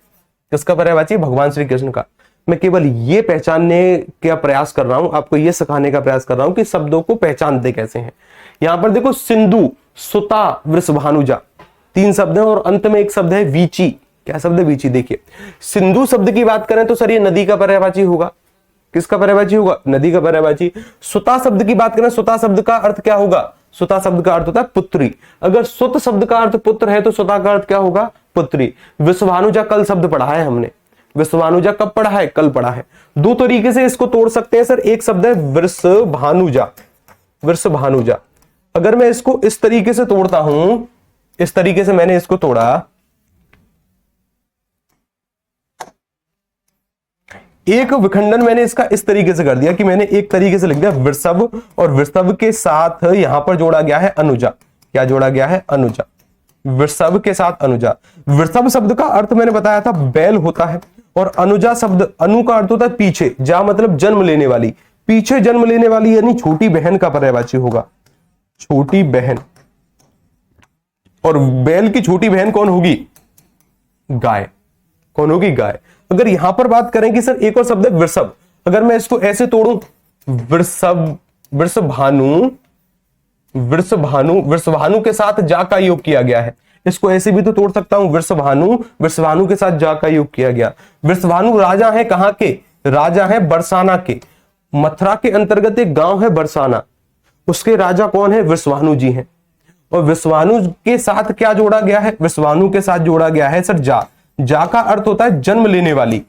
किसका पर्यायवाची? भगवान श्री कृष्ण का। मैं केवल ये पहचानने का प्रयास कर रहा हूं, आपको ये सिखाने का प्रयास कर रहा हूं कि शब्दों को पहचानते कैसे हैं। यहां पर देखो, सिंधु, सुता, वृषभानुजा, 3 शब्द हैं और अंत में एक शब्द है वीची। क्या शब्द है? वीची। देखिए, सिंधु शब्द की बात करें तो सर ये नदी का पर्यायवाची होगा। किसका पर्यायवाची होगा? नदी का पर्यायवाची। सुता शब्द की बात करें, सुता शब्द का अर्थ क्या होगा? सुता शब्द का अर्थ होता है पुत्री। अगर सुत शब्द का अर्थ पुत्र है तो सुता का अर्थ क्या होगा? पुत्री। वृषभानुजा कल शब्द पढ़ा है हमने। वृषभानुजा कब पढ़ा है? कल पढ़ा है। 2 तरीके से इसको तोड़ सकते हैं सर। एक शब्द है वृषभानुजा, वृषभानुजा। अगर मैं इसको इस तरीके से तोड़ता हूं, इस तरीके से मैंने इसको तोड़ा, एक विखंडन मैंने इसका इस तरीके से कर दिया कि मैंने एक तरीके से लिख दिया वृषभ, और वृषभ के साथ यहां पर जोड़ा गया है अनुजा। क्या जोड़ा गया है? अनुजा। वृषभ के साथ अनुजा। वृषभ शब्द का अर्थ मैंने बताया था बैल होता है, और अनुजा शब्द अनु का अर्थ होता है पीछे, जा मतलब जन्म लेने वाली, पीछे जन्म लेने वाली यानी छोटी बहन का पर्यायवाची होगा, छोटी बहन। और बैल की छोटी बहन कौन होगी? गाय। कौन होगी? गाय। अगर यहां पर बात करें कि सर एक और शब्द है वृषभ, अगर मैं इसको ऐसे तोड़ूं, वृषभ, वृषभानु, वृषभानु, वृषभानु के साथ जा का योग किया गया है, इसको ऐसे भी तो तोड़ सकता हूं, वृषभानु, वृषभानु के साथ जा का योग किया गया। वृषभानु राजा है कहां के? राजा है बरसाना के। मथुरा के अंतर्गत एक गांव है बरसाना, उसके राजा कौन है? वृषभानु जी हैं। और वृषभानु के साथ क्या जोड़ा गया है? वृषभानु के साथ जोड़ा गया है सर जा। जा का अर्थ होता है जन्म लेने वाली,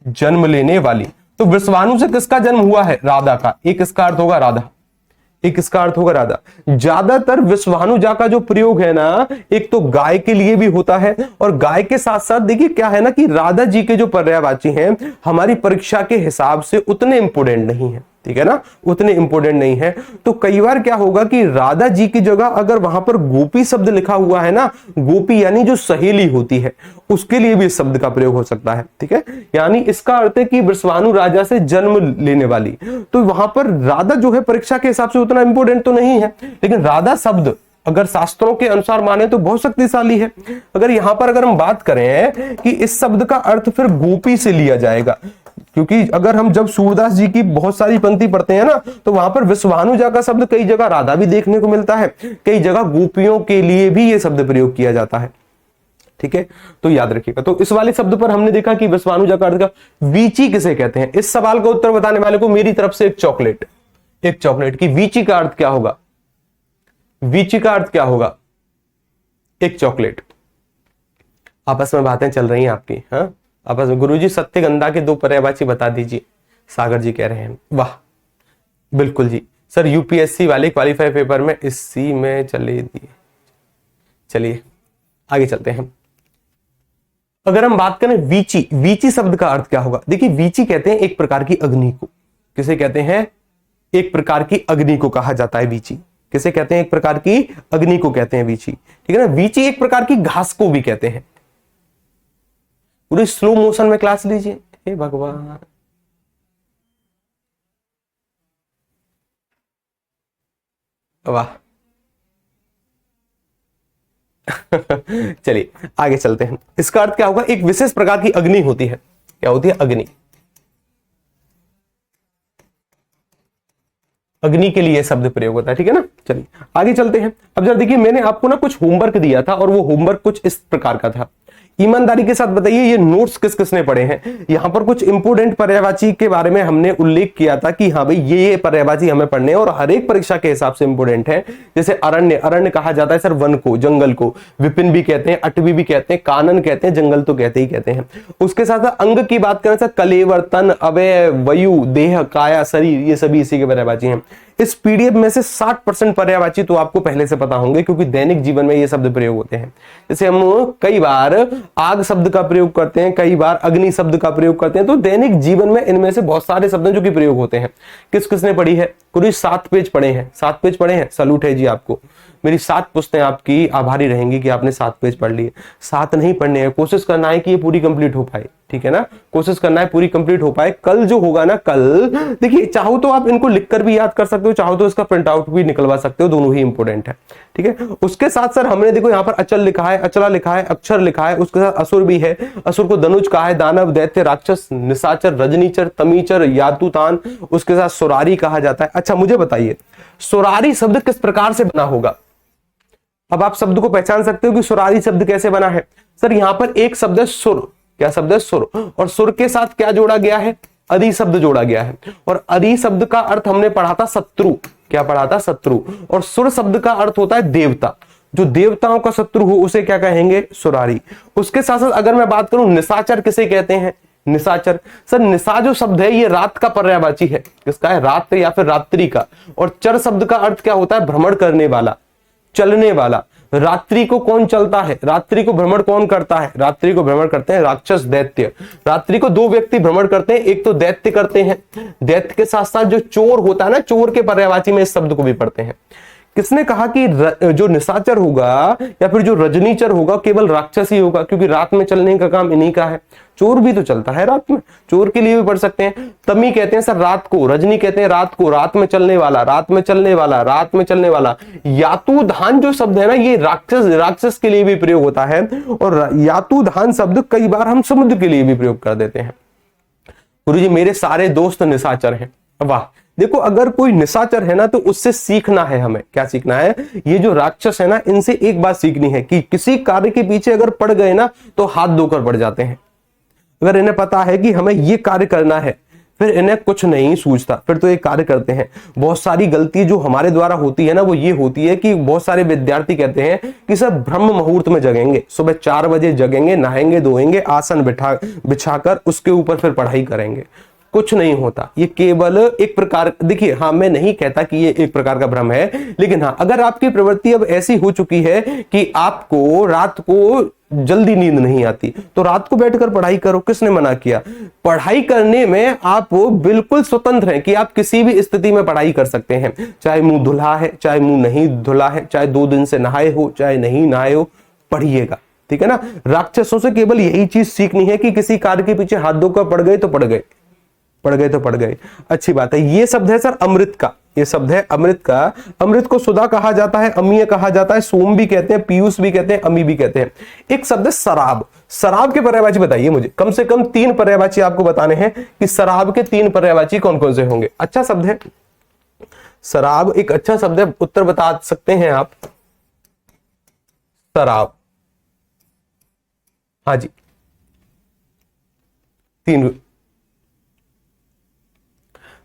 जन्म लेने वाली। तो वृषभानु से किसका जन्म हुआ है? राधा का। एक इसका अर्थ होगा राधा, एक इसका अर्थ होगा राधा। ज्यादातर वृषभानु जा का जो प्रयोग है ना, एक तो गाय के लिए भी होता है, और गाय के साथ साथ देखिए क्या है ना कि राधा जी के जो पर्यायवाची हैं हमारी परीक्षा के हिसाब से उतने इंपोर्टेंट नहीं है, ठीक है ना, उतने इंपोर्टेंट नहीं है। तो कई बार क्या होगा कि राधा जी की जगह अगर वहां पर गोपी शब्द लिखा हुआ है ना, गोपी यानी जो सहेली होती है, उसके लिए भी इस शब्द का प्रयोग हो सकता है, ठीक है। यानी इसका अर्थ है कि वृषभानु राजा से जन्म लेने वाली, तो वहां पर राधा जो है परीक्षा के हिसाब से उतना इंपोर्टेंट तो नहीं है, लेकिन राधा शब्द अगर शास्त्रों के अनुसार माने तो बहुत शक्तिशाली है। अगर यहां पर अगर हम बात करें कि इस शब्द का अर्थ फिर गोपी से लिया जाएगा, क्योंकि अगर हम जब सूरदास जी की बहुत सारी पंक्ति पढ़ते हैं ना, तो वहां पर विश्वानुजा का शब्द कई जगह राधा भी देखने को मिलता है, कई जगह गोपियों के लिए भी यह शब्द प्रयोग किया जाता है, ठीक है, तो याद रखिएगा। तो इस वाले शब्द पर हमने देखा कि विश्वानुजा का अर्थ का वीची किसे कहते हैं। इस सवाल का उत्तर बताने वाले को मेरी तरफ से एक चॉकलेट, एक चॉकलेट की वीची का अर्थ क्या होगा? वीची का अर्थ क्या होगा? एक चॉकलेट। आपस में बातें चल रही हैं आपकी, हाँ आपस में। गुरुजी सत्य गंधा के दो पर्यायवाची बता दीजिए, सागर जी कह रहे हैं। वाह, बिल्कुल जी सर, यूपीएससी वाले क्वालिफाई पेपर में इसी में चले दिए। चलिए आगे चलते हैं। अगर हम बात करें वीची, वीची शब्द का अर्थ क्या होगा? देखिए वीची कहते हैं एक प्रकार की अग्नि को। किसे कहते हैं? एक प्रकार की अग्नि को कहा जाता है वीची। किसे कहते हैं? एक प्रकार की अग्नि को कहते हैं वीची, ठीक है ना। वीची एक प्रकार की घास को भी कहते हैं। पूरी स्लो मोशन में क्लास लीजिए, हे भगवान। वाह चलिए आगे चलते हैं। इसका अर्थ क्या होगा? एक विशेष प्रकार की अग्नि होती है। क्या होती है? अग्नि। अग्नि के लिए शब्द प्रयोग होता है, ठीक है ना। चलिए आगे चलते हैं। अब जरा देखिए, मैंने आपको ना कुछ होमवर्क दिया था और वो होमवर्क कुछ इस प्रकार का था। ईमानदारी के साथ बताइए ये नोट्स किस किसने पढ़े हैं? यहां पर कुछ इंपोर्टेंट पर्यायवाची के बारे में हमने उल्लेख किया था कि हाँ भाई ये पर्यायवाची हमें पढ़ने हैं और हर एक परीक्षा के हिसाब से इंपोर्टेंट है। जैसे अरण्य, अरण्य कहा जाता है सर वन को, जंगल को। विपिन भी कहते हैं, अटवी भी कहते हैं, कानन कहते हैं, जंगल तो कहते ही कहते हैं। उसके साथ साथ अंग की बात करें सर, कलेवर, तन, अवय, वयु, देह, काया, शरीर, ये सभी इसी के पर्यायवाची हैं। इस पीडीएफ में से 60% पर्यायवाची तो आपको पहले से पता होंगे, क्योंकि दैनिक जीवन में ये शब्द प्रयोग होते हैं। जैसे हम कई बार आग शब्द का प्रयोग करते हैं, कई बार अग्नि शब्द का प्रयोग करते हैं, तो दैनिक जीवन में इनमें से बहुत सारे शब्द जो कि प्रयोग होते हैं। किस किसने पढ़ी है? पूरी 7 पेज पढ़े हैं, 7 पेज पढ़े हैं, सलूट है जी आपको। मेरी 7 पुस्तकें आपकी आभारी रहेंगी कि आपने 7 पेज पढ़ लिए। 7 नहीं पढ़ने हैं, कोशिश करना है कि ये पूरी कंप्लीट हो पाए, ठीक है ना। कोशिश करना है पूरी कंप्लीट हो पाए। कल जो होगा ना, कल देखिए चाहो तो आप इनको लिखकर भी याद कर सकते हो, चाहो तो इसका प्रिंट आउट भी निकलवा सकते हो, दोनों ही इंपॉर्टेंट है, ठीक है। उसके साथ सर हमने देखो यहाँ पर अचल लिखा है, अचला लिखा है, अक्षर लिखा है, उसके साथ असुर भी है। असुर को धनुष कहा है, दानव, दैत्य, राक्षस, निशाचर, रजनीचर, तमीचर, यातुतान, उसके साथ सुरारी कहा जाता है। अच्छा मुझे बताइए सुरारी शब्द किस प्रकार से बना होगा? अब आप शब्द को पहचान सकते हो कि सुरारी शब्द कैसे बना है। सर यहाँ पर एक शब्द है सुर। क्या शब्द है? सुर। और सुर के साथ क्या जोड़ा गया है? अरि शब्द जोड़ा गया है। और अरि शब्द का अर्थ हमने पढ़ा था शत्रु। क्या पढ़ा था? शत्रु। और सुर शब्द का अर्थ होता है देवता। जो देवताओं का शत्रु हो उसे क्या कहेंगे? सुरारी। उसके साथ साथ अगर मैं बात करूं निशाचर किसे कहते हैं? निशाचर। सर निशा जो शब्द है ये रात का पर्यायवाची है। किसका है? रात या फिर रात्रि का। और चर शब्द का अर्थ क्या होता है? भ्रमण करने वाला, चलने वाला। रात्रि को कौन चलता है? रात्रि को भ्रमण कौन करता है? रात्रि को भ्रमण करते हैं राक्षस, दैत्य। रात्रि को 2 व्यक्ति भ्रमण करते हैं, एक तो दैत्य करते हैं, दैत्य के साथ साथ जो चोर होता है ना, चोर के पर्यायवाची में इस शब्द को भी पढ़ते हैं। किसने कहा कि जो निशाचर होगा या फिर जो रजनीचर होगा केवल राक्षस ही होगा, क्योंकि रात में चलने का काम इन्हीं का है। चोर भी तो चलता है रात में, चोर के लिए भी पढ़ सकते हैं। तमी कहते हैं सर रात को, रजनी कहते हैं रात को, रात में चलने वाला, रात में चलने वाला, रात में चलने वाला। यातुधान जो शब्द है ना, ये राक्षस के लिए भी प्रयोग होता है, और यातुधान शब्द कई बार हम समुद्र के लिए भी प्रयोग कर देते हैं। गुरुजी मेरे सारे दोस्त निशाचर हैं। वाह, देखो अगर कोई निशाचर है ना तो उससे सीखना है हमें। क्या सीखना है? ये जो राक्षस है ना, इनसे एक बात सीखनी है कि किसी कार्य के पीछे अगर पड़ गए ना तो हाथ धोकर पड़ जाते हैं। अगर इन्हें पता है कि हमें ये कार्य करना है, फिर इन्हें कुछ नहीं सूझता, फिर तो ये कार्य करते हैं। बहुत सारी गलती जो हमारे द्वारा होती है ना, वो ये होती है कि बहुत सारे विद्यार्थी कहते हैं कि सर ब्रह्म मुहूर्त में जगेंगे, सुबह 4 बजे जगेंगे, नहाएंगे धोएंगे, आसन बिछाकर उसके ऊपर फिर पढ़ाई करेंगे। कुछ नहीं होता, ये केवल एक प्रकार, देखिए हाँ मैं नहीं कहता कि ये एक प्रकार का भ्रम है, लेकिन हाँ अगर आपकी प्रवृत्ति अब ऐसी हो चुकी है कि आपको रात को जल्दी नींद नहीं आती, तो रात को बैठकर पढ़ाई करो। किसने मना किया? पढ़ाई करने में आप बिल्कुल स्वतंत्र हैं कि आप किसी भी स्थिति में पढ़ाई कर सकते हैं, चाहे मुंह धुला है, चाहे मुंह नहीं धुला है, चाहे 2 दिन से नहाए हो, चाहे नहीं नहाए हो, पढ़िएगा। ठीक है ना? राक्षसों से केवल यही चीज सीखनी है कि किसी कार्य के पीछे हाथ धोकर पड़ गए तो पड़ गए, पड़ गए तो पड़ गए। अच्छी बात है। ये शब्द है सर अमृत का, ये शब्द है अमृत का। अमृत को सुधा कहा जाता है, अमीय कहा जाता है, सोम भी कहते हैं, पीयूष भी कहते हैं, अमी भी कहते हैं। एक शब्द है शराब। शराब के पर्यायवाची बताइए मुझे, कम से कम 3 पर्यायवाची आपको बताने हैं कि शराब के 3 पर्यायवाची कौन कौन से होंगे। अच्छा शब्द है शराब, एक अच्छा शब्द है, उत्तर बता सकते हैं आप। शराब, हाँ जी 3।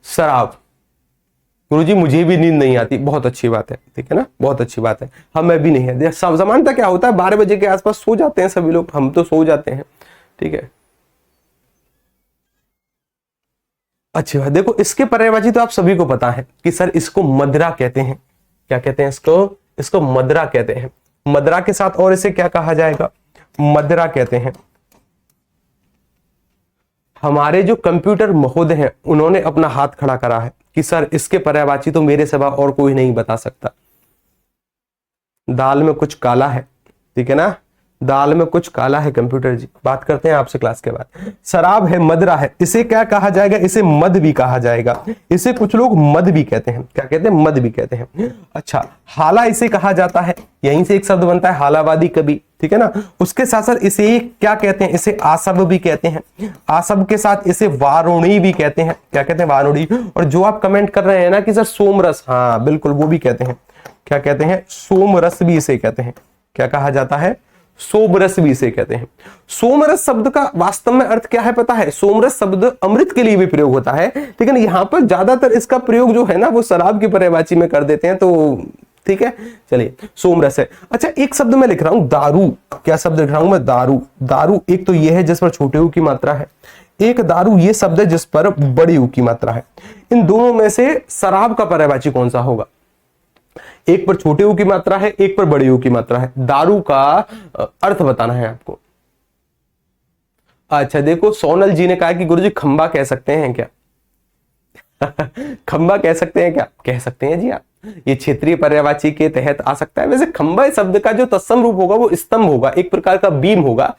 शराब। गुरुजी मुझे भी नींद नहीं आती, बहुत अच्छी बात है, ठीक है ना, बहुत अच्छी बात है। हमें भी नहीं है। सामान्यतः क्या होता है 12 बजे के आसपास सो जाते हैं सभी लोग, हम तो सो जाते हैं, ठीक है। अच्छी बात। देखो इसके पर्यायवाची तो आप सभी को पता है कि सर इसको मदरा कहते हैं। क्या कहते हैं इसको मदरा कहते हैं। मदरा के साथ और इसे क्या कहा जाएगा? मदरा कहते हैं। हमारे जो कंप्यूटर महोदय हैं उन्होंने अपना हाथ खड़ा करा है कि सर इसके पर्यायवाची तो मेरे सिवा और कोई नहीं बता सकता। दाल में कुछ काला है, ठीक है ना, दाल में कुछ काला है कंप्यूटर जी। बात करते हैं आपसे क्लास के बाद। शराब है, मदरा है, इसे क्या कहा जाएगा? इसे मद भी कहा जाएगा। इसे कुछ लोग मद भी कहते हैं। क्या कहते हैं? मद भी कहते हैं। अच्छा, हाला इसे कहा जाता है, यहीं से एक शब्द बनता है हालावादी कवि, ठीक है ना। उसके साथ साथ इसे क्या कहते हैं? इसे आसव भी कहते हैं। आसव के साथ इसे वारुणी भी कहते हैं। क्या कहते हैं? वारुणी। और जो आप कमेंट कर रहे हैं ना कि सर सोमरस, हाँ बिल्कुल वो भी कहते हैं। क्या कहते हैं? सोमरस भी इसे कहते हैं। क्या कहा जाता है? सोमरस भी इसे कहते हैं। सोमरस शब्द का वास्तव में अर्थ क्या है पता है? सोमरस शब्द अमृत के लिए भी प्रयोग होता है, लेकिन यहाँ पर ज्यादातर इसका प्रयोग जो है ना वो शराब की पर्यायवाची में कर देते हैं, तो ठीक है चलिए सोमरस है। अच्छा, एक शब्द मैं लिख रहा हूं दारू। क्या शब्द लिख रहा हूं मैं? दारू। दारू एक तो ये है जिस पर छोटे ऊ की मात्रा है, एक दारू ये शब्द है जिस पर बड़ी ऊ की मात्रा है। इन दोनों में से शराब का पर्यायवाची कौन सा होगा? एक पर छोटे ऊ की मात्रा है, एक पर बड़े ऊ की मात्रा है। दारू का अर्थ बताना है आपको। अच्छा देखो, सोनल जी ने कहा कि गुरुजी खंबा कह सकते हैं क्या? खंबा कह सकते हैं क्या? कह सकते हैं जी आप, ये क्षेत्रीय पर्यायवाची के तहत आ सकता है। वैसे खंबा शब्द का जो तत्सम रूप होगा वो स्तंभ होगा, एक प्रकार का बीम होगा,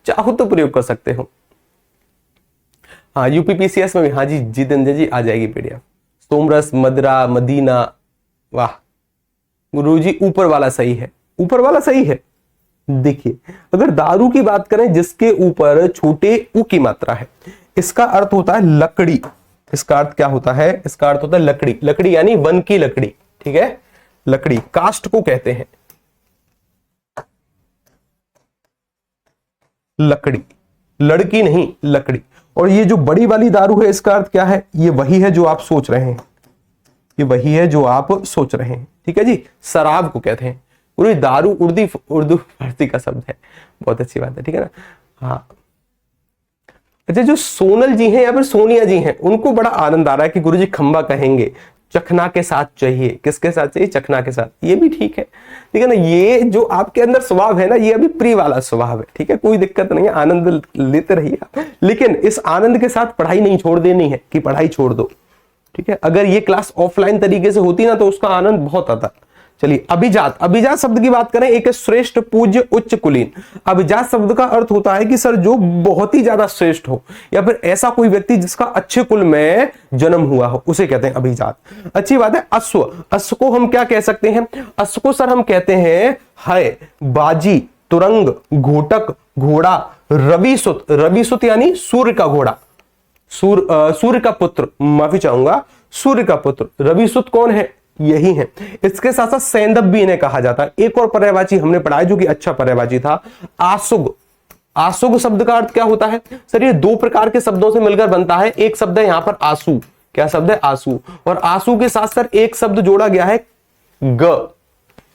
चाहो तो प्रयोग कर सकते हो। हाँ यूपीपीसीएस में भी, हाँ जी जितेंद्र जी आ जाएगी पीडीएफ। सोमरस, मदरा, मदीना, वाह गुरुजी ऊपर वाला सही है, ऊपर वाला सही है। देखिए अगर दारू की बात करें जिसके ऊपर छोटे ऊ की मात्रा है, इसका अर्थ होता है लकड़ी। इसका अर्थ क्या होता है? इसका अर्थ होता है लकड़ी। लकड़ी यानी वन की लकड़ी, ठीक है, लकड़ी काष्ठ को कहते हैं। लकड़ी, लड़की नहीं लकड़ी। और ये जो बड़ी वाली दारू है इसका अर्थ क्या है? ये वही है जो आप सोच रहे हैं, ये वही है जो आप सोच रहे हैं, ठीक है जी, शराब को कहते हैं। पूरी दारू उर्दू फारसी का शब्द है, बहुत अच्छी बात है, ठीक है ना। हाँ अच्छा, जो सोनल जी हैं या फिर सोनिया जी हैं उनको बड़ा आनंद आ रहा है कि गुरुजी खंबा कहेंगे, चखना के साथ चाहिए। किसके साथ चाहिए? चखना के साथ। ये भी ठीक है, ठीक है ना। ये जो आपके अंदर स्वभाव है ना, ये अभी प्रिय वाला स्वभाव है, ठीक है, कोई दिक्कत नहीं है, आनंद लेते रहिए आप। लेकिन इस आनंद के साथ पढ़ाई नहीं छोड़ देनी है कि पढ़ाई छोड़ दो, ठीक है। अगर ये क्लास ऑफलाइन तरीके से होती ना तो उसका आनंद बहुत आता, चलिए अभिजात, अभिजात शब्द की बात करें, एक श्रेष्ठ, पूज्य, उच्च, कुलीन। अभिजात शब्द का अर्थ होता है कि सर जो बहुत ही ज्यादा श्रेष्ठ हो या फिर ऐसा कोई व्यक्ति जिसका अच्छे कुल में जन्म हुआ हो, उसे कहते हैं अभिजात। अच्छी बात है। अश्व, अश्व को हम क्या कह सकते हैं? अश्व को सर हम कहते हैं है, बाजी, तुरंग, घोटक, घोड़ा, रविसुत, रविसुत यानी सूर्य का घोड़ा, सूर्य का पुत्र, माफी चाहूंगा, सूर्य का पुत्र। रविसुत कौन है? यही है। इसके साथ साथ सैंदव भी इन्हें कहा जाता है। एक और पर्यायवाची हमने पढ़ा है जो कि अच्छा पर्यायवाची था, आसुग। आसुग शब्द का अर्थ क्या होता है? सर ये दो प्रकार के शब्दों से मिलकर बनता है। एक शब्द है यहां पर आंसू, क्या शब्द है? आंसू। और आंसू के साथ सर एक शब्द जोड़ा गया है ग,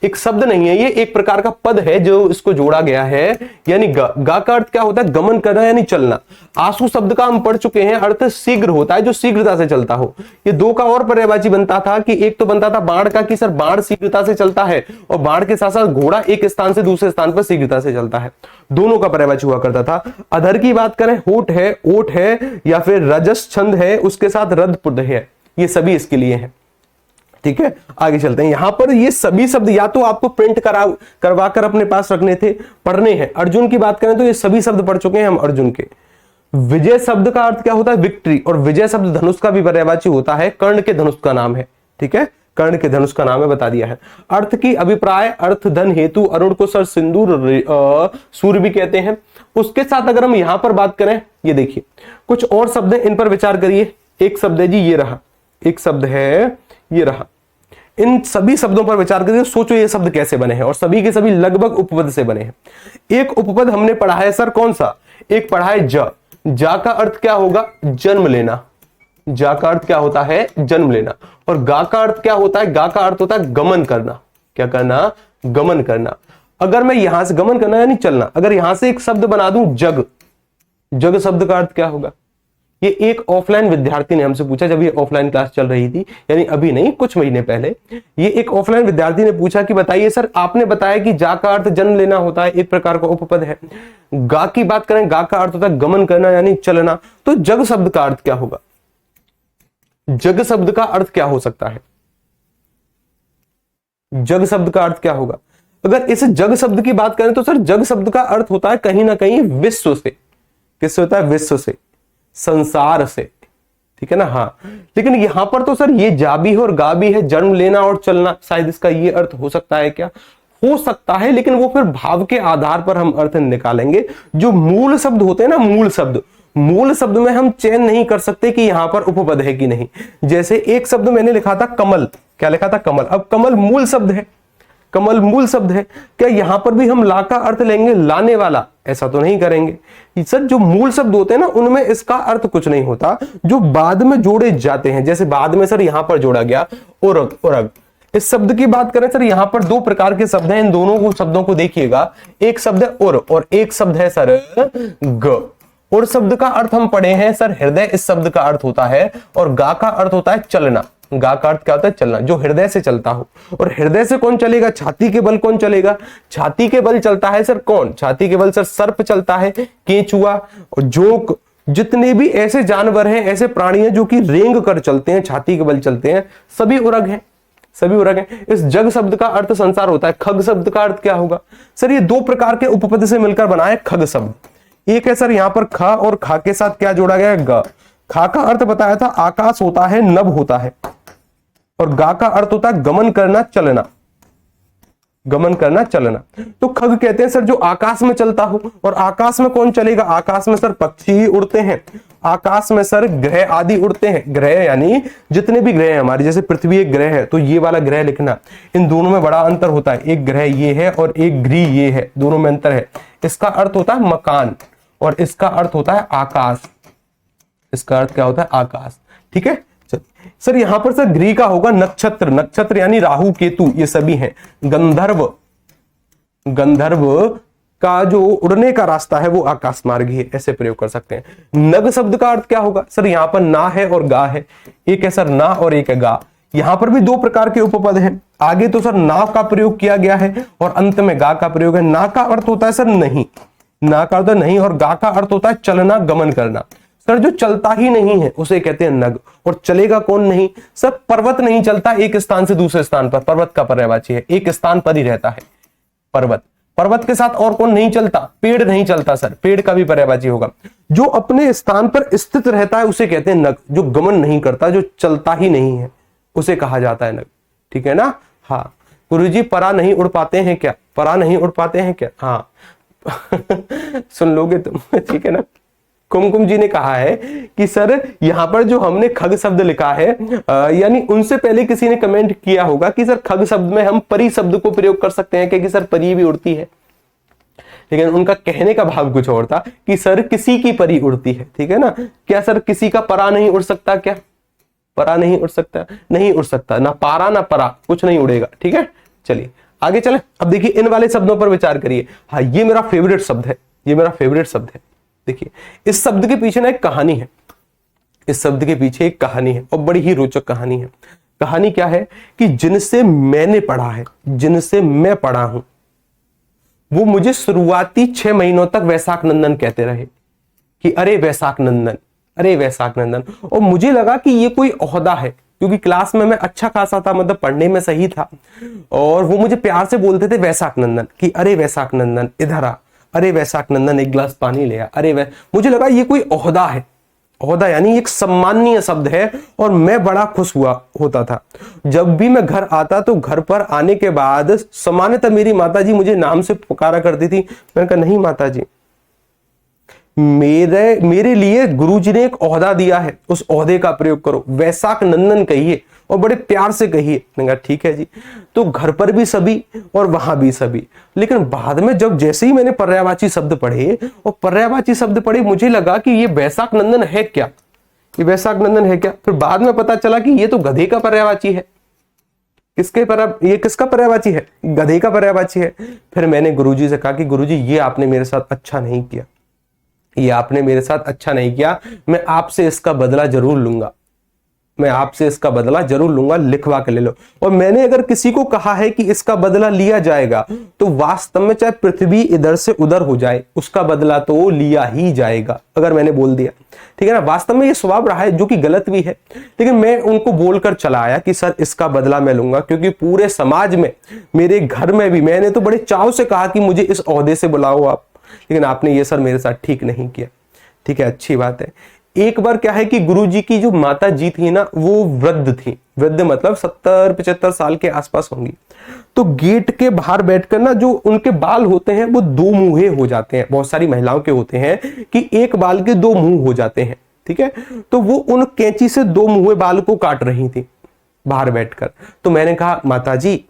एक शब्द नहीं है ये, एक प्रकार का पद है जो इसको जोड़ा गया है, यानी गा का अर्थ क्या होता है? गमन करना यानी चलना। आंसू शब्द का हम पढ़ चुके हैं, अर्थ शीघ्र होता है, जो शीघ्रता से चलता हो। ये दो का और पर्यायवाची बनता था कि एक तो बनता था बाण का कि सर बाण शीघ्रता से चलता है, और बाण के साथ साथ घोड़ा एक स्थान से दूसरे स्थान पर शीघ्रता से चलता है। दोनों का पर्यायवाची हुआ करता था। अधर की बात करें, होठ है, ओठ है, या फिर रजस छंद है, उसके साथ रदपुद है, ये सभी इसके लिए है। ठीक है, आगे चलते हैं। यहां पर ये सभी शब्द या तो आपको प्रिंट करवा कर अपने पास रखने थे, पढ़ने हैं। अर्जुन की बात करें तो ये सभी शब्द पढ़ चुके हैं हम अर्जुन के। विजय शब्द का अर्थ क्या होता है? विक्ट्री। और विजय शब्द धनुष का भी पर्यायवाची होता है, कर्ण के धनुष का नाम है। ठीक है, कर्ण के धनुष का नाम है, बता दिया है। अर्थ की अभिप्राय, अर्थ, धन, हेतु, अरुण को सर सिंदूर, सूर्य भी कहते हैं। उसके साथ अगर हम यहां पर बात करें, ये देखिए कुछ और शब्द है, इन पर विचार करिए। एक शब्द है जी ये रहा, एक शब्द है ये रहा। इन सभी शब्दों पर विचार करिए, सोचो ये शब्द कैसे बने हैं, और सभी के सभी लगभग उपपद से बने हैं। एक उपपद हमने पढ़ा है सर, कौन सा? एक पढ़ा है जा। जा का अर्थ क्या होगा? जन्म लेना। जा का अर्थ क्या होता है? जन्म लेना। और गा का अर्थ क्या होता है? गा का अर्थ होता है गमन करना। क्या करना? गमन करना। अगर मैं यहां से गमन करना यानी चलना, अगर यहां से एक शब्द बना दूं जग, जग शब्द का अर्थ क्या होगा? ये एक ऑफलाइन विद्यार्थी ने हमसे पूछा, जब ये ऑफलाइन क्लास चल रही थी, यानी अभी नहीं, कुछ महीने पहले, ये एक ऑफलाइन विद्यार्थी ने पूछा कि बताइए सर, आपने बताया कि जा का अर्थ जन्म लेना होता है, एक प्रकार का उपपद है। गा की बात करें, गा का अर्थ होता है गमन करना यानी चलना, तो जग शब्द का अर्थ क्या होगा? जग शब्द का अर्थ क्या हो सकता है? जग शब्द का अर्थ क्या होगा? अगर इस जग शब्द की बात करें तो सर जग शब्द का अर्थ होता है कहीं ना कहीं विश्व से। किससे होता है? विश्व से, संसार से। ठीक है ना? हाँ, लेकिन यहां पर तो सर ये जा भी है और गा भी है, जन्म लेना और चलना, शायद इसका ये अर्थ हो सकता है क्या? हो सकता है, लेकिन वो फिर भाव के आधार पर हम अर्थ निकालेंगे। जो मूल शब्द होते हैं ना, मूल शब्द, मूल शब्द में हम चयन नहीं कर सकते कि यहां पर उपपद है कि नहीं। जैसे एक शब्द मैंने लिखा था कमल, क्या लिखा था? कमल। अब कमल मूल शब्द है, कमल मूल शब्द है, क्या यहां पर भी हम ला का अर्थ लेंगे लाने वाला? ऐसा तो नहीं करेंगे सर। जो मूल शब्द होते हैं ना, उनमें इसका अर्थ कुछ नहीं होता, जो बाद में जोड़े जाते हैं। जैसे बाद में सर यहां पर जोड़ा गया उरग, उरग। इस शब्द की बात करें सर, यहां पर दो प्रकार के शब्द हैं, इन दोनों को शब्दों को देखिएगा। एक शब्द है उर और एक शब्द है सर ग। उर शब्द का अर्थ हम पढ़े हैं सर हृदय, इस शब्द का अर्थ होता है, और गा का अर्थ होता है चलना। गा का अर्थ क्या होता है? चलना, जो हृदय से चलता हो। और हृदय से कौन चलेगा? छाती के बल कौन चलेगा? छाती के बल चलता है सर कौन? छाती के बल सर सर्प चलता है, केंचुआ और जोक, जितने भी ऐसे जानवर हैं, ऐसे प्राणी हैं जो कि रेंग कर चलते हैं, छाती के बल चलते हैं, सभी उरग हैं, सभी उरग हैं। इस जग शब्द का अर्थ संसार होता है। खग शब्द का अर्थ क्या होगा? सर ये दो प्रकार के उपपद से मिलकर बना है खग शब्द। एक है सर यहां पर खा, और खा के साथ क्या जोड़ा गया है? ग। खा का अर्थ बताया था आकाश होता है, नभ होता है, और गा का अर्थ होता है गमन करना, चलना, गमन करना, चलना। तो खग कहते हैं सर जो आकाश में चलता हो। और आकाश में कौन चलेगा? आकाश में सर पक्षी ही उड़ते हैं, आकाश में सर ग्रह आदि उड़ते हैं। ग्रह यानी जितने भी ग्रह हैं हमारे, जैसे पृथ्वी एक ग्रह है, तो ये वाला ग्रह लिखना। इन दोनों में बड़ा अंतर होता है, एक ग्रह ये है और एक गृह ये है, दोनों में अंतर है। इसका अर्थ होता है मकान और इसका अर्थ होता है आकाश। इसका अर्थ क्या होता है? आकाश। ठीक है सर, यहां पर सर गृह का होगा नक्षत्र, नक्षत्र यानी राहु केतु, ये सभी हैं। गंधर्व, गंधर्व का जो उड़ने का रास्ता है वो आकाश मार्ग ही है, ऐसे प्रयोग कर सकते हैं। नग शब्द का अर्थ क्या होगा? सर यहां पर ना है और गा है, एक है सर ना और एक है गा। यहां पर भी दो प्रकार के उपपद हैं। आगे तो सर ना का प्रयोग किया गया है और अंत में गा का प्रयोग है। ना का अर्थ होता है सर नहीं, ना का अर्थ नहीं, और गा का अर्थ होता है चलना, गमन करना। सर जो चलता ही नहीं है उसे कहते हैं नग। और चलेगा कौन नहीं? सर पर्वत नहीं चलता एक स्थान से दूसरे स्थान पर, पर्वत का पर्यायवाची है, एक स्थान पर ही रहता है पर्वत। पर्वत के साथ और कौन नहीं चलता? पेड़ नहीं चलता सर, पेड़ का भी पर्यायवाची होगा। जो अपने स्थान पर स्थित रहता है उसे कहते हैं नग। जो गमन नहीं करता, जो चलता ही नहीं है, उसे कहा जाता है नग। ठीक है ना? हाँ गुरुजी परा नहीं उड़ पाते हैं क्या? परा नहीं उड़ पाते हैं क्या? हाँ सुन लोगे तुम ठीक है ना? कुमकुम जी ने कहा है कि सर यहां पर जो हमने खग शब्द लिखा है, यानी उनसे पहले किसी ने कमेंट किया होगा कि सर खग शब्द में हम परी शब्द को प्रयोग कर सकते हैं क्योंकि सर परी भी उड़ती है। लेकिन उनका कहने का भाव कुछ और था कि सर किसी की परी उड़ती है। ठीक है ना? क्या सर किसी का परा नहीं उड़ सकता? क्या परा नहीं उड़ सकता? नहीं उड़ सकता, ना पारा ना परा, कुछ नहीं उड़ेगा। ठीक है, चलिए आगे चले। अब देखिए इन वाले शब्दों पर विचार करिए। हाँ ये मेरा फेवरेट शब्द है, ये मेरा फेवरेट शब्द है। देखिए इस शब्द के पीछे ना एक कहानी है, इस शब्द के पीछे एक कहानी है और बड़ी ही रोचक कहानी है। कहानी क्या है कि जिनसे मैंने पढ़ा है, जिनसे मैं पढ़ा हूं, वो मुझे शुरुआती 6 महीनों तक वैशाख नंदन कहते रहे कि अरे वैशाख नंदन, अरे वैशाख नंदन। और मुझे लगा कि ये कोई ओहदा है क्योंकि क्लास में मैं अच्छा खासा था, मतलब पढ़ने में सही था, और वो मुझे प्यार से बोलते थे वैशाख नंदन कि अरे वैशाख नंदन इधर आ, अरे वैशाख नंदन एक गिलास पानी ले आ, अरे मुझे लगा ये कोई ओहदा है। ओहदा यानी एक सम्माननीय शब्द है और मैं बड़ा खुश हुआ होता था जब भी मैं घर आता। तो घर पर आने के बाद सामान्यतः मेरी माताजी मुझे नाम से पुकारा करती थी। मैंने कहा नहीं माताजी, मेरे लिए गुरुजी ने एक ओहदा दिया है, उस ओहदे का प्रयोग करो, वैशाख नंदन कहिए और बड़े प्यार से कहिए। मैंने कहा ठीक है जी। तो घर पर भी सभी और वहां भी सभी। लेकिन बाद में जब जैसे ही मैंने पर्यायवाची शब्द पढ़े और पर्यायवाची शब्द पढ़े, मुझे लगा कि ये वैशाख नंदन है क्या, ये वैशाख नंदन है क्या। फिर बाद में पता चला कि ये तो गधे का पर्यायवाची है। ये किसका पर्यायवाची है? गधे का पर्यायवाची है। फिर मैंने गुरुजी से कहा कि गुरुजी ये आपने मेरे साथ अच्छा नहीं किया, ये आपने मेरे साथ अच्छा नहीं किया, मैं आपसे इसका बदला जरूर लूंगा, मैं आपसे इसका बदला जरूर लूंगा, लिखवा के ले लो। और मैंने अगर किसी को कहा है कि इसका बदला लिया जाएगा तो वास्तव में चाहे पृथ्वी इधर से उधर हो जाए, उसका बदला तो लिया ही जाएगा, अगर मैंने बोल दिया। ठीक है ना? वास्तव में ये स्वभाव रहा है जो कि गलत भी है, लेकिन मैं उनको बोलकर चला आया कि सर इसका बदला मैं लूंगा, क्योंकि पूरे समाज में, मेरे घर में भी मैंने तो बड़े चाव से कहा कि मुझे इस ओहदे से बुलाओ आप, लेकिन आपने ये सर मेरे साथ ठीक नहीं किया। ठीक है, अच्छी बात है। एक बार क्या है कि गुरुजी की जो माता जी थी ना, वो वृद्ध थी, वृद्ध मतलब 70-75 साल के आसपास होंगी। तो गेट के बाहर बैठकर ना जो उनके बाल होते हैं वो 2 मुंहे हो जाते हैं। बहुत सारी महिलाओं के होते हैं कि एक बाल के 2 मुंह हो जाते हैं। ठीक है, तो वो उन कैंची से 2 मुंहे बाल को काट रही थी बाहर बैठकर। तो मैंने कहा माता जी,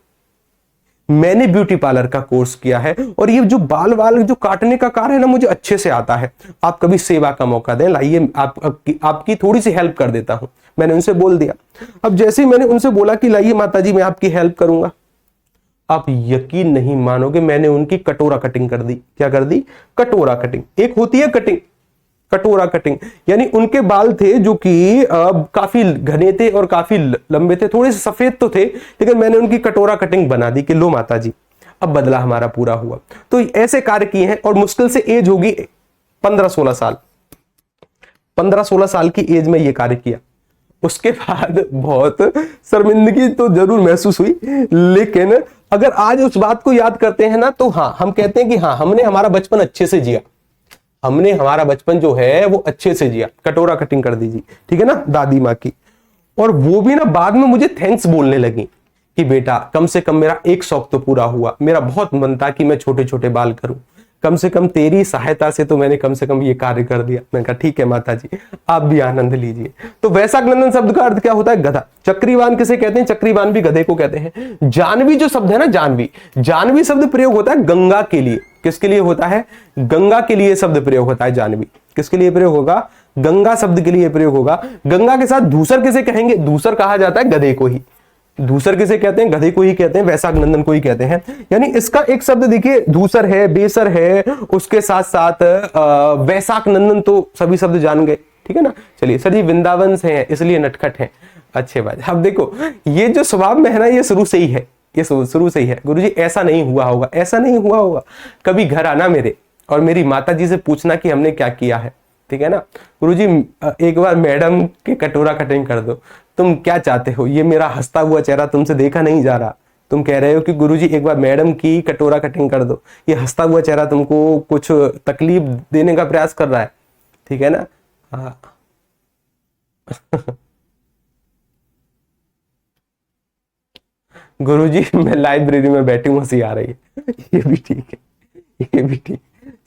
मैंने ब्यूटी पार्लर का कोर्स किया है और ये जो बाल वाल जो काटने का कार्य है ना, मुझे अच्छे से आता है, आप कभी सेवा का मौका दें, लाइए आपकी थोड़ी सी हेल्प कर देता हूं। मैंने उनसे बोल दिया। अब जैसे ही मैंने उनसे बोला कि लाइए माताजी मैं आपकी हेल्प करूंगा, आप यकीन नहीं मानोगे, मैंने उनकी कटोरा कटिंग कर दी। क्या कर दी? कटोरा कटिंग। एक होती है कटिंग, कटोरा कटिंग, यानी उनके बाल थे जो कि काफी घने थे और काफी लंबे थे, थोड़े से सफेद तो थे, लेकिन मैंने उनकी कटोरा कटिंग बना दी कि लो माताजी अब बदला हमारा पूरा हुआ। तो ऐसे कार्य किए हैं और मुश्किल से एज होगी 15-16 साल, 15-16 साल की एज में ये कार्य किया। उसके बाद बहुत शर्मिंदगी तो जरूर महसूस हुई, लेकिन अगर आज उस बात को याद करते हैं ना, तो हाँ हम कहते हैं कि हाँ हमने हमारा बचपन अच्छे से जिया, हमने हमारा बचपन जो है वो अच्छे से जिया। कटोरा कटिंग कर दीजिए, ठीक है ना, दादी माँ की। और वो भी ना बाद में मुझे थैंक्स बोलने लगी कि बेटा कम से कम मेरा एक शौक तो पूरा हुआ, मेरा बहुत मन था कि मैं छोटे छोटे बाल करूं, कम से कम तेरी सहायता से तो मैंने कम से कम ये कार्य कर दिया। मैंने कहा ठीक है माता जी, आप भी आनंद लीजिए। तो वैशाख नंदन शब्द का अर्थ क्या होता है? गधा। चक्रीवान किसे कहते हैं? चक्रीवान भी गधे को कहते हैं। जानवी जो शब्द है ना, जानवी, जानवी शब्द प्रयोग होता है गंगा के लिए। किसके लिए होता है? गंगा के लिए शब्द प्रयोग होता है जानवी। किसके लिए प्रयोग होगा? गंगा शब्द के लिए प्रयोग होगा। गंगा के साथ धूसर किसे कहेंगे? धूसर कहा जाता है गधे को ही। धूसर किसे कहते हैं? गधे को ही कहते हैं, वैशाख नंदन को ही कहते हैं। यानी इसका एक शब्द देखिए, धूसर है, बेसर है, उसके साथ साथ वैशाख नंदन तो सभी शब्द जान गए, ठीक है ना। चलिए सर जी वृंदावन से हैं इसलिए नटखट हैं, अच्छे बात। अब देखो ये जो स्वभाव में है ना, ये शुरू से ही है, ये शुरू से ही है। गुरुजी ऐसा नहीं हुआ होगा, ऐसा नहीं हुआ होगा। कभी घर आना मेरे और मेरी माता जी से पूछना कि हमने क्या किया है, ठीक है ना। गुरुजी एक बार मैडम के कटोरा कटिंग कर दो। तुम क्या चाहते हो, ये मेरा हंसता हुआ चेहरा तुमसे देखा नहीं जा रहा, तुम कह रहे हो कि गुरुजी एक बार मैडम की कटोरा कटिंग कर दो। ये हंसता हुआ चेहरा तुमको कुछ तकलीफ देने का प्रयास कर रहा है, ठीक है ना। हाँ गुरुजी मैं लाइब्रेरी में बैठी हूँ, हंसी आ रही है। ये भी ठीक है, ये भी ठीक।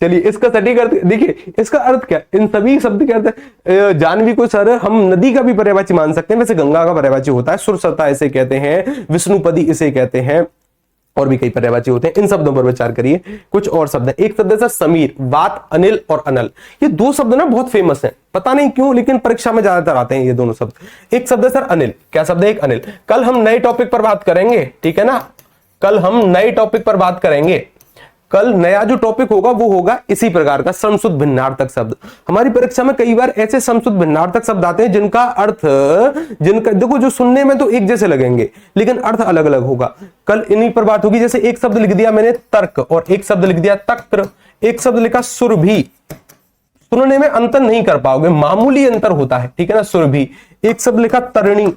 चलिए इसका सटीक अर्थ देखिए, इसका अर्थ क्या, इन सभी शब्द के अर्थ जानवी को सर हम नदी का भी पर्यायवाची मान सकते हैं। वैसे गंगा का पर्यायवाची होता है, सुरसता इसे कहते हैं, विष्णुपदी इसे कहते हैं, और भी कई पर्यायवाची होते हैं। इन शब्दों पर विचार करिए। कुछ और शब्द है, एक शब्द है सर समीर, वात, अनिल और अनल। ये दो शब्द ना बहुत फेमस हैं, पता नहीं क्यों, लेकिन परीक्षा में ज्यादातर आते हैं ये दोनों शब्द। एक शब्द है सर अनिल, क्या शब्द है, एक अनिल। कल हम नए टॉपिक पर बात करेंगे, ठीक है ना, कल हम नए टॉपिक पर बात करेंगे। कल नया जो टॉपिक होगा वो होगा इसी प्रकार का समशुद्ध भिन्नार्थक शब्द। हमारी परीक्षा में कई बार ऐसे समशुद्ध भिन्नार्थक शब्द आते हैं जिनका अर्थ, जिनका देखो जो सुनने में तो एक जैसे लगेंगे लेकिन अर्थ अलग अलग होगा। कल इन्हीं पर बात होगी। जैसे एक शब्द लिख दिया मैंने तर्क, और एक शब्द लिख दिया तक्र, एक शब्द लिखा सुरभि। सुनने में अंतर नहीं कर पाओगे, मामूली अंतर होता है, ठीक है ना, सुरभि। एक शब्द लिखा तरणी,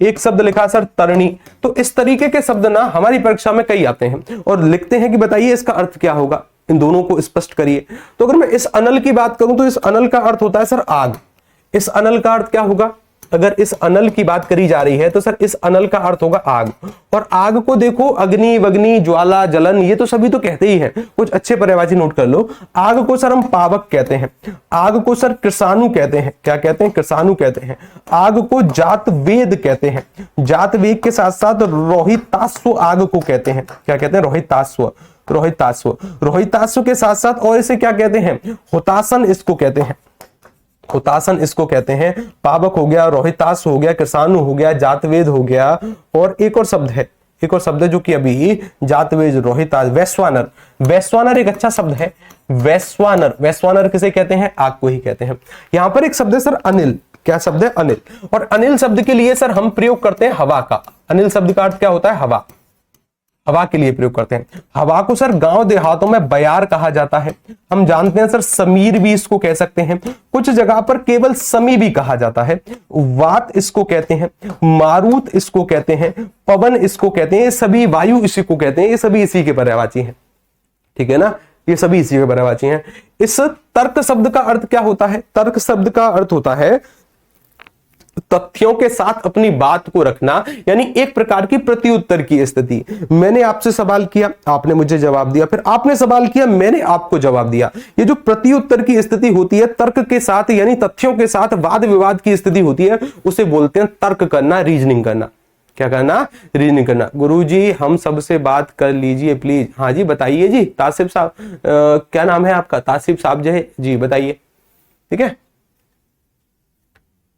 एक शब्द लिखा सर तरणी। तो इस तरीके के शब्द ना हमारी परीक्षा में कई आते हैं और लिखते हैं कि बताइए इसका अर्थ क्या होगा, इन दोनों को स्पष्ट करिए। तो अगर मैं इस अनल की बात करूं तो इस अनल का अर्थ होता है सर आग। इस अनल का अर्थ क्या होगा, अगर इस अनल की बात करी जा रही है तो सर इस अनल का अर्थ होगा आग। और आग को देखो अग्नि, वग्नि, ज्वाला, जलन, ये तो सभी तो कहते ही हैं। कुछ अच्छे पर्यायवाची नोट कर लो। आग को सर हम पावक कहते हैं, आग को सर कृषाणु कहते हैं। क्या कहते हैं, कृषाणु कहते हैं। आग को जात वेद कहते हैं, जात वेद के साथ साथ रोहिताश्व आग को कहते हैं। क्या कहते हैं, रोहिताश्व, रोहिताश्व, रोहिताश्व के साथ साथ और इसे क्या कहते हैं, हुतासन इसको कहते हैं, हुतासन इसको कहते हैं। पावक हो गया, रोहितास हो गया, कृषाणु हो गया, जातवेद हो गया, और एक और शब्द है, एक और शब्द है जो कि अभी जातवेद, रोहितास, वैश्वानर। वैश्वानर एक अच्छा शब्द है, वैश्वानर। वैश्वानर किसे कहते हैं, आग को ही कहते हैं। यहां पर एक शब्द है सर अनिल, क्या शब्द है, अनिल। और अनिल शब्द के लिए सर हम प्रयोग करते हैं हवा का। अनिल शब्द का अर्थ क्या होता है, हवा, हवा के लिए प्रयोग करते हैं। हवा को सर गांव देहातों में बयार कहा जाता है। हम जानते हैं सर समीर भी इसको कह सकते हैं, कुछ जगह पर केवल समी भी कहा जाता है। वात इसको कहते हैं, मारुत इसको कहते हैं, पवन इसको कहते हैं, ये सभी वायु इसी को कहते हैं, ये सभी इसी के पर्यायवाची हैं, ठीक है ना, ये सभी इसी के पर्यायवाची हैं। इस तर्क शब्द का अर्थ क्या होता है, तर्क शब्द का अर्थ होता है तथ्यों के साथ अपनी बात को रखना, यानी एक प्रकार की प्रत्युत्तर की स्थिति। मैंने आपसे सवाल किया, आपने मुझे जवाब दिया, फिर आपने सवाल किया, मैंने आपको जवाब दिया। ये जो प्रत्युत्तर की स्थिति होती है तर्क के साथ, यानी तथ्यों के साथ वाद विवाद की स्थिति होती है, उसे बोलते हैं तर्क करना, रीजनिंग करना। क्या करना, रीजनिंग करना। गुरुजी हम सबसे बात कर लीजिए प्लीज। हाँ जी बताइए जी, तासिफ साहब, क्या नाम है आपका, तासिफ साहब जो है जी, बताइए, ठीक है।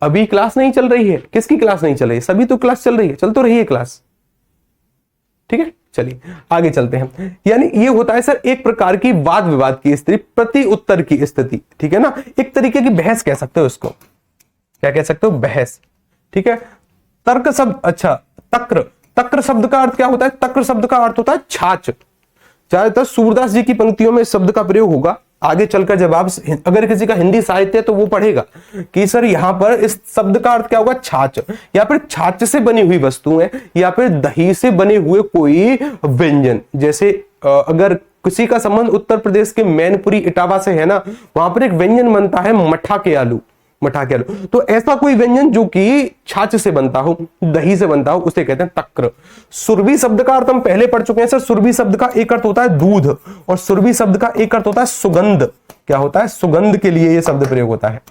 अभी क्लास नहीं चल रही है, किसकी क्लास नहीं चल रही है, सभी तो क्लास चल रही है, चल तो रही है क्लास, ठीक है। चलिए आगे चलते हैं। यानी ये होता है सर एक प्रकार की वाद विवाद की स्थिति, प्रति उत्तर की स्थिति, ठीक है ना, एक तरीके की बहस कह सकते हो इसको, क्या कह सकते हो, बहस, ठीक है। तर्क शब्द, अच्छा तक्र, तक्र शब्द का अर्थ क्या होता है, तक्र शब्द का अर्थ होता है छाछ। ज्यादातर सूरदास जी की पंक्तियों में इस शब्द का प्रयोग होगा। आगे चलकर जब आप अगर किसी का हिंदी साहित्य है तो वो पढ़ेगा कि सर यहां पर इस शब्द का अर्थ क्या होगा, छाछ, या फिर छाछ से बनी हुई वस्तुएं, या फिर दही से बने हुए कोई व्यंजन। जैसे अगर किसी का संबंध उत्तर प्रदेश के मैनपुरी इटावा से है ना, वहां पर एक व्यंजन बनता है मठा के आलू, मठा के आलू। तो ऐसा कोई व्यंजन जो कि छाछ से बनता हो, दही से बनता हो, उसे कहते हैं तक्र। सुरभि शब्द का अर्थ हम पहले पढ़ चुके हैं सर। सुरभि शब्द का एक अर्थ होता है दूध, और सुरभि शब्द का एक अर्थ होता है सुगंध। क्या होता है, सुगंध के लिए यह शब्द प्रयोग होता है।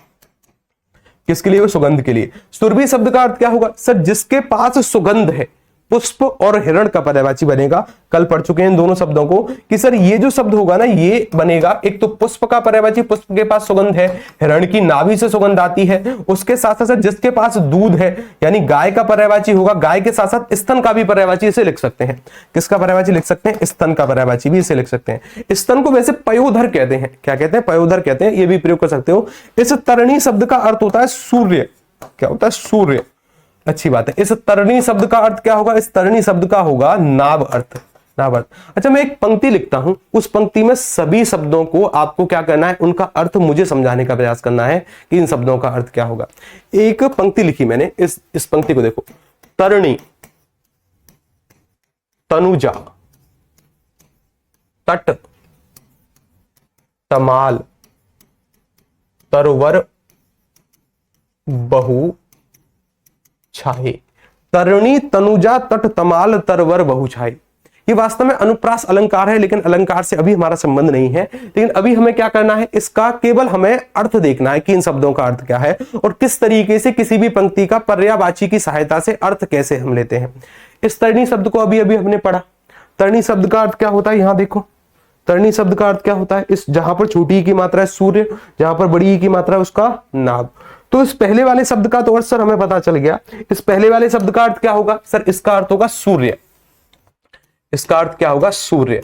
किसके लिए, सुगंध के लिए। सुरभि शब्द का अर्थ क्या होगा सर, जिसके पास सुगंध है। पुष्प और हिरण का पर्यायवाची बनेगा, कल पढ़ चुके हैं इन दोनों शब्दों को कि सर ये जो शब्द होगा ना, ये बनेगा एक तो पुष्प का पर्यायवाची, पुष्प के पास सुगंध है, हिरण की नाभि से सुगंध आती है, उसके साथ साथ जिसके पास दूध है, यानी गाय का पर्यायवाची होगा, गाय के साथ साथ स्तन का भी पर्यायवाची इसे लिख सकते हैं। किसका पर्यायवाची लिख सकते हैं, स्तन का पर्यायवाची भी इसे लिख सकते हैं। स्तन को वैसे पयोधर कहते हैं, क्या कहते हैं, पयोधर कहते हैं, ये भी प्रयोग कर सकते हो। इस तरणी शब्द का अर्थ होता है सूर्य। क्या होता है, सूर्य, अच्छी बात है। इस तरणी शब्द का अर्थ क्या होगा, इस तरणी शब्द का होगा नाभ अर्थ, नावर्त। अच्छा, मैं एक पंक्ति लिखता हूं, उस पंक्ति में सभी शब्दों को आपको क्या करना है, उनका अर्थ मुझे समझाने का प्रयास करना है कि इन शब्दों का अर्थ क्या होगा। एक पंक्ति लिखी मैंने, इस पंक्ति को देखो, तरणी, तनुजा, तट, तमाल, तरवर, बहु छाये। तरणी, तनुजा, तट, तमाल, तरवर, बहु छाये। ये वास्तव में अनुप्रास अलंकार है, लेकिन अलंकार से अभी हमारा संबंध नहीं है। लेकिन अभी हमें क्या करना है, इसका केवल हमें अर्थ देखना है कि इन शब्दों का अर्थ क्या है और किस तरीके से किसी भी पंक्ति का पर्यायवाची की सहायता से अर्थ कैसे हम लेते हैं। इस तरणी शब्द को अभी अभी हमने पढ़ा। तरणी शब्द का अर्थ क्या होता है, यहां देखो, तरणी शब्द का अर्थ क्या होता है, इस जहां पर छोटी ई की मात्रा है सूर्य, जहां पर बड़ी ई की मात्रा है उसका नाभ। तो इस पहले वाले शब्द का तो अर्थ सर हमें पता चल गया। इस पहले वाले शब्द का अर्थ क्या होगा सर, इसका अर्थ होगा सूर्य। इसका अर्थ क्या होगा, सूर्य।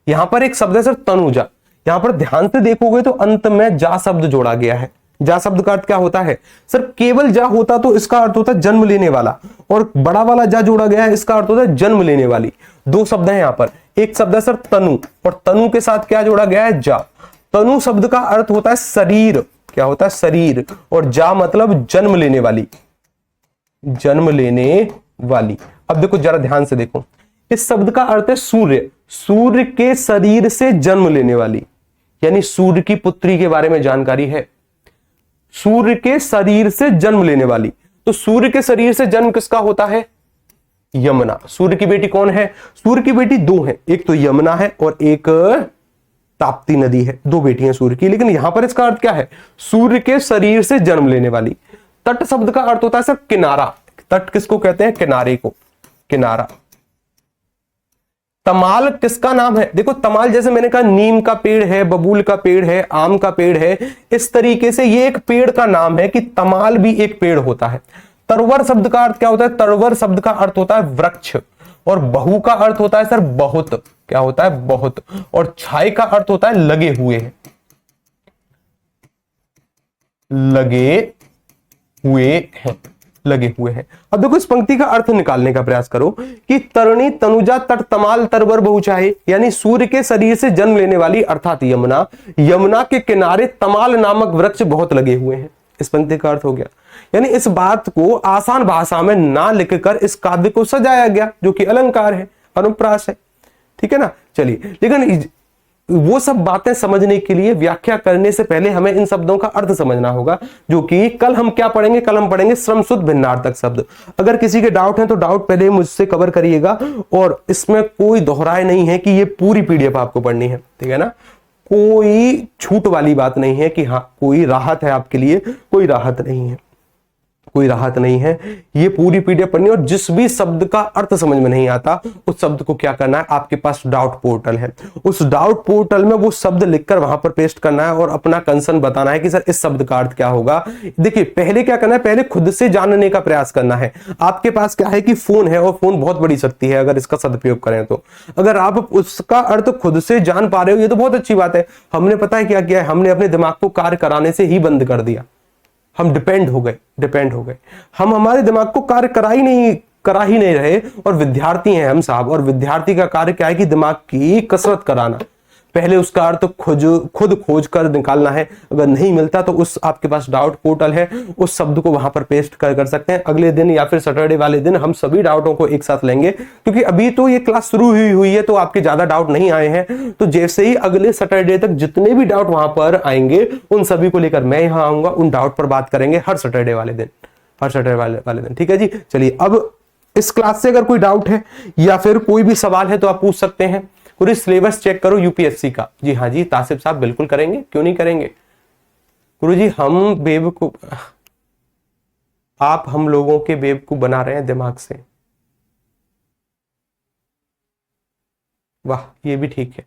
यहां पर एक शब्द है सर तनुजा, यहां पर ध्यान से देखोगे तो अंत में जा शब्द जोड़ा गया है। जा शब्द का अर्थ क्या होता है सर, केवल जा होता तो इसका अर्थ होता जन्म लेने वाला, और बड़ा वाला जा जोड़ा गया है, इसका अर्थ होता है जन्म लेने वाली। दो शब्द हैं यहां पर, एक शब्द है सर तनु, और तनु के साथ क्या जोड़ा गया है, जा। तनु शब्द का अर्थ होता है शरीर, क्या होता है, शरीर, और जा मतलब जन्म लेने वाली, जन्म लेने वाली। अब देखो जरा ध्यान से देखो, इस शब्द का अर्थ है सूर्य, सूर्य के शरीर से जन्म लेने वाली, यानी सूर्य की पुत्री के बारे में जानकारी है, सूर्य के शरीर से जन्म लेने वाली। तो सूर्य के शरीर से जन्म किसका होता है, यमुना। सूर्य की बेटी कौन है, सूर्य की बेटी दो है, एक तो यमुना है और एक ताप्ती नदी है, दो बेटियां सूर्य की। लेकिन यहां पर इसका अर्थ क्या है, सूर्य के शरीर से जन्म लेने वाली। तट शब्द का अर्थ होता है सर किनारा, तट किसको कहते हैं, किनारे को, किनारा। तमाल किसका नाम है, देखो तमाल जैसे मैंने कहा नीम का पेड़ है, बबूल का पेड़ है, आम का पेड़ है, इस तरीके से ये एक पेड़ का नाम है कि तमाल भी एक पेड़ होता है। तरवर शब्द का अर्थ क्या होता है, तरवर शब्द का अर्थ होता है वृक्ष, और बहु का अर्थ होता है सर बहुत, क्या होता है, बहुत, और छाई का अर्थ होता है लगे हुए हैं, लगे हुए हैं, लगे हुए हैं। अब देखो इस पंक्ति का अर्थ निकालने का प्रयास करो कि तरणी, तनुजा, तट, तमाल, तरवर, बहु छाये, यानी सूर्य के शरीर से जन्म लेने वाली अर्थात यमुना, यमुना के किनारे तमाल नामक वृक्ष बहुत लगे हुए हैं। इस पंक्ति का अर्थ हो गया। यानी इस बात को आसान भाषा में ना लिखकर इस काव्य को सजाया गया, जो कि अलंकार है, अनुप्रास है, ठीक है ना। चलिए, लेकिन वो सब बातें समझने के लिए व्याख्या करने से पहले हमें इन शब्दों का अर्थ समझना होगा, जो कि कल हम क्या पढ़ेंगे, कल हम पढ़ेंगे श्रम शुद्ध भिन्नार्थक शब्द। अगर किसी के डाउट हैं तो डाउट पहले मुझसे कवर करिएगा, और इसमें कोई दोहराए नहीं है कि ये पूरी पीडीएफ आपको पढ़नी है, ठीक है ना। कोई छूट वाली बात नहीं है कि हाँ कोई राहत है आपके लिए, कोई राहत नहीं है, कोई राहत नहीं है। ये पूरी पीडीएफ पढ़नी, और जिस भी शब्द का अर्थ समझ में नहीं आता उस शब्द को क्या करना है, आपके पास डाउट पोर्टल है, उस डाउट पोर्टल में वो शब्द लिखकर वहां पर पेस्ट करना है और अपना कंसर्न बताना है कि सर इस शब्द का अर्थ क्या होगा। देखिए पहले क्या करना है, पहले खुद से जानने का प्रयास करना है। आपके पास क्या है कि फोन है, और फोन बहुत बड़ी शक्ति है अगर इसका सदुपयोग करें तो। अगर आप उसका अर्थ खुद से जान पा रहे हो ये तो बहुत अच्छी बात है। हमने पता है क्या किया है, हमने अपने दिमाग को कार्य कराने से ही बंद कर दिया। हम डिपेंड हो गए, हम हमारे दिमाग को कार्य करा ही नहीं रहे, और विद्यार्थी हैं हम साहब, और विद्यार्थी का कार्य क्या है कि दिमाग की कसरत कराना। पहले उसका अर्थ खुद खोज कर निकालना है, अगर नहीं मिलता तो उस आपके पास डाउट पोर्टल है, उस शब्द को वहां पर पेस्ट कर सकते हैं। अगले दिन या फिर सैटरडे वाले दिन हम सभी डाउटों को एक साथ लेंगे, क्योंकि अभी तो ये क्लास शुरू हुई है तो आपके ज्यादा डाउट नहीं आए हैं। तो जैसे ही अगले सैटरडे तक जितने भी डाउट वहां पर आएंगे उन सभी को लेकर मैं यहां आऊंगा, उन डाउट पर बात करेंगे हर सैटरडे वाले दिन, ठीक है जी। चलिए, अब इस क्लास से अगर कोई डाउट है या फिर कोई भी सवाल है तो आप पूछ सकते हैं। पूरी सिलेबस चेक करो यूपीएससी का। जी हाँ जी, तासिफ साहब बिल्कुल करेंगे, क्यों नहीं करेंगे गुरुजी। हम बेवकूफ, आप हम लोगों के बेवकूफ बना रहे हैं दिमाग से। वाह, ये भी ठीक है,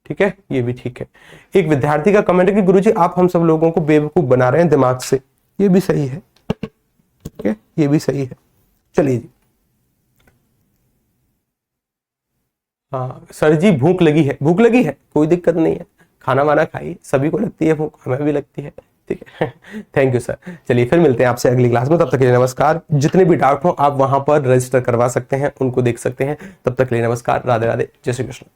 ठीक है, ये भी ठीक है। एक विद्यार्थी का कमेंट है कि गुरुजी आप हम सब लोगों को बेवकूफ बना रहे हैं दिमाग से। ये भी सही है, ठीक है, ये भी सही है। चलिए जी। हाँ सर जी, भूख लगी है, कोई दिक्कत नहीं है, खाना वाना खाइए, सभी को लगती है भूख, हमें भी लगती है, ठीक है। Thank you sir. चलिए फिर मिलते हैं आपसे अगली क्लास में, तब तक के लिए नमस्कार। जितने भी डाउट हो आप वहां पर रजिस्टर करवा सकते हैं, उनको देख सकते हैं। तब तक के लिए नमस्कार, राधे राधे, जय श्री कृष्ण।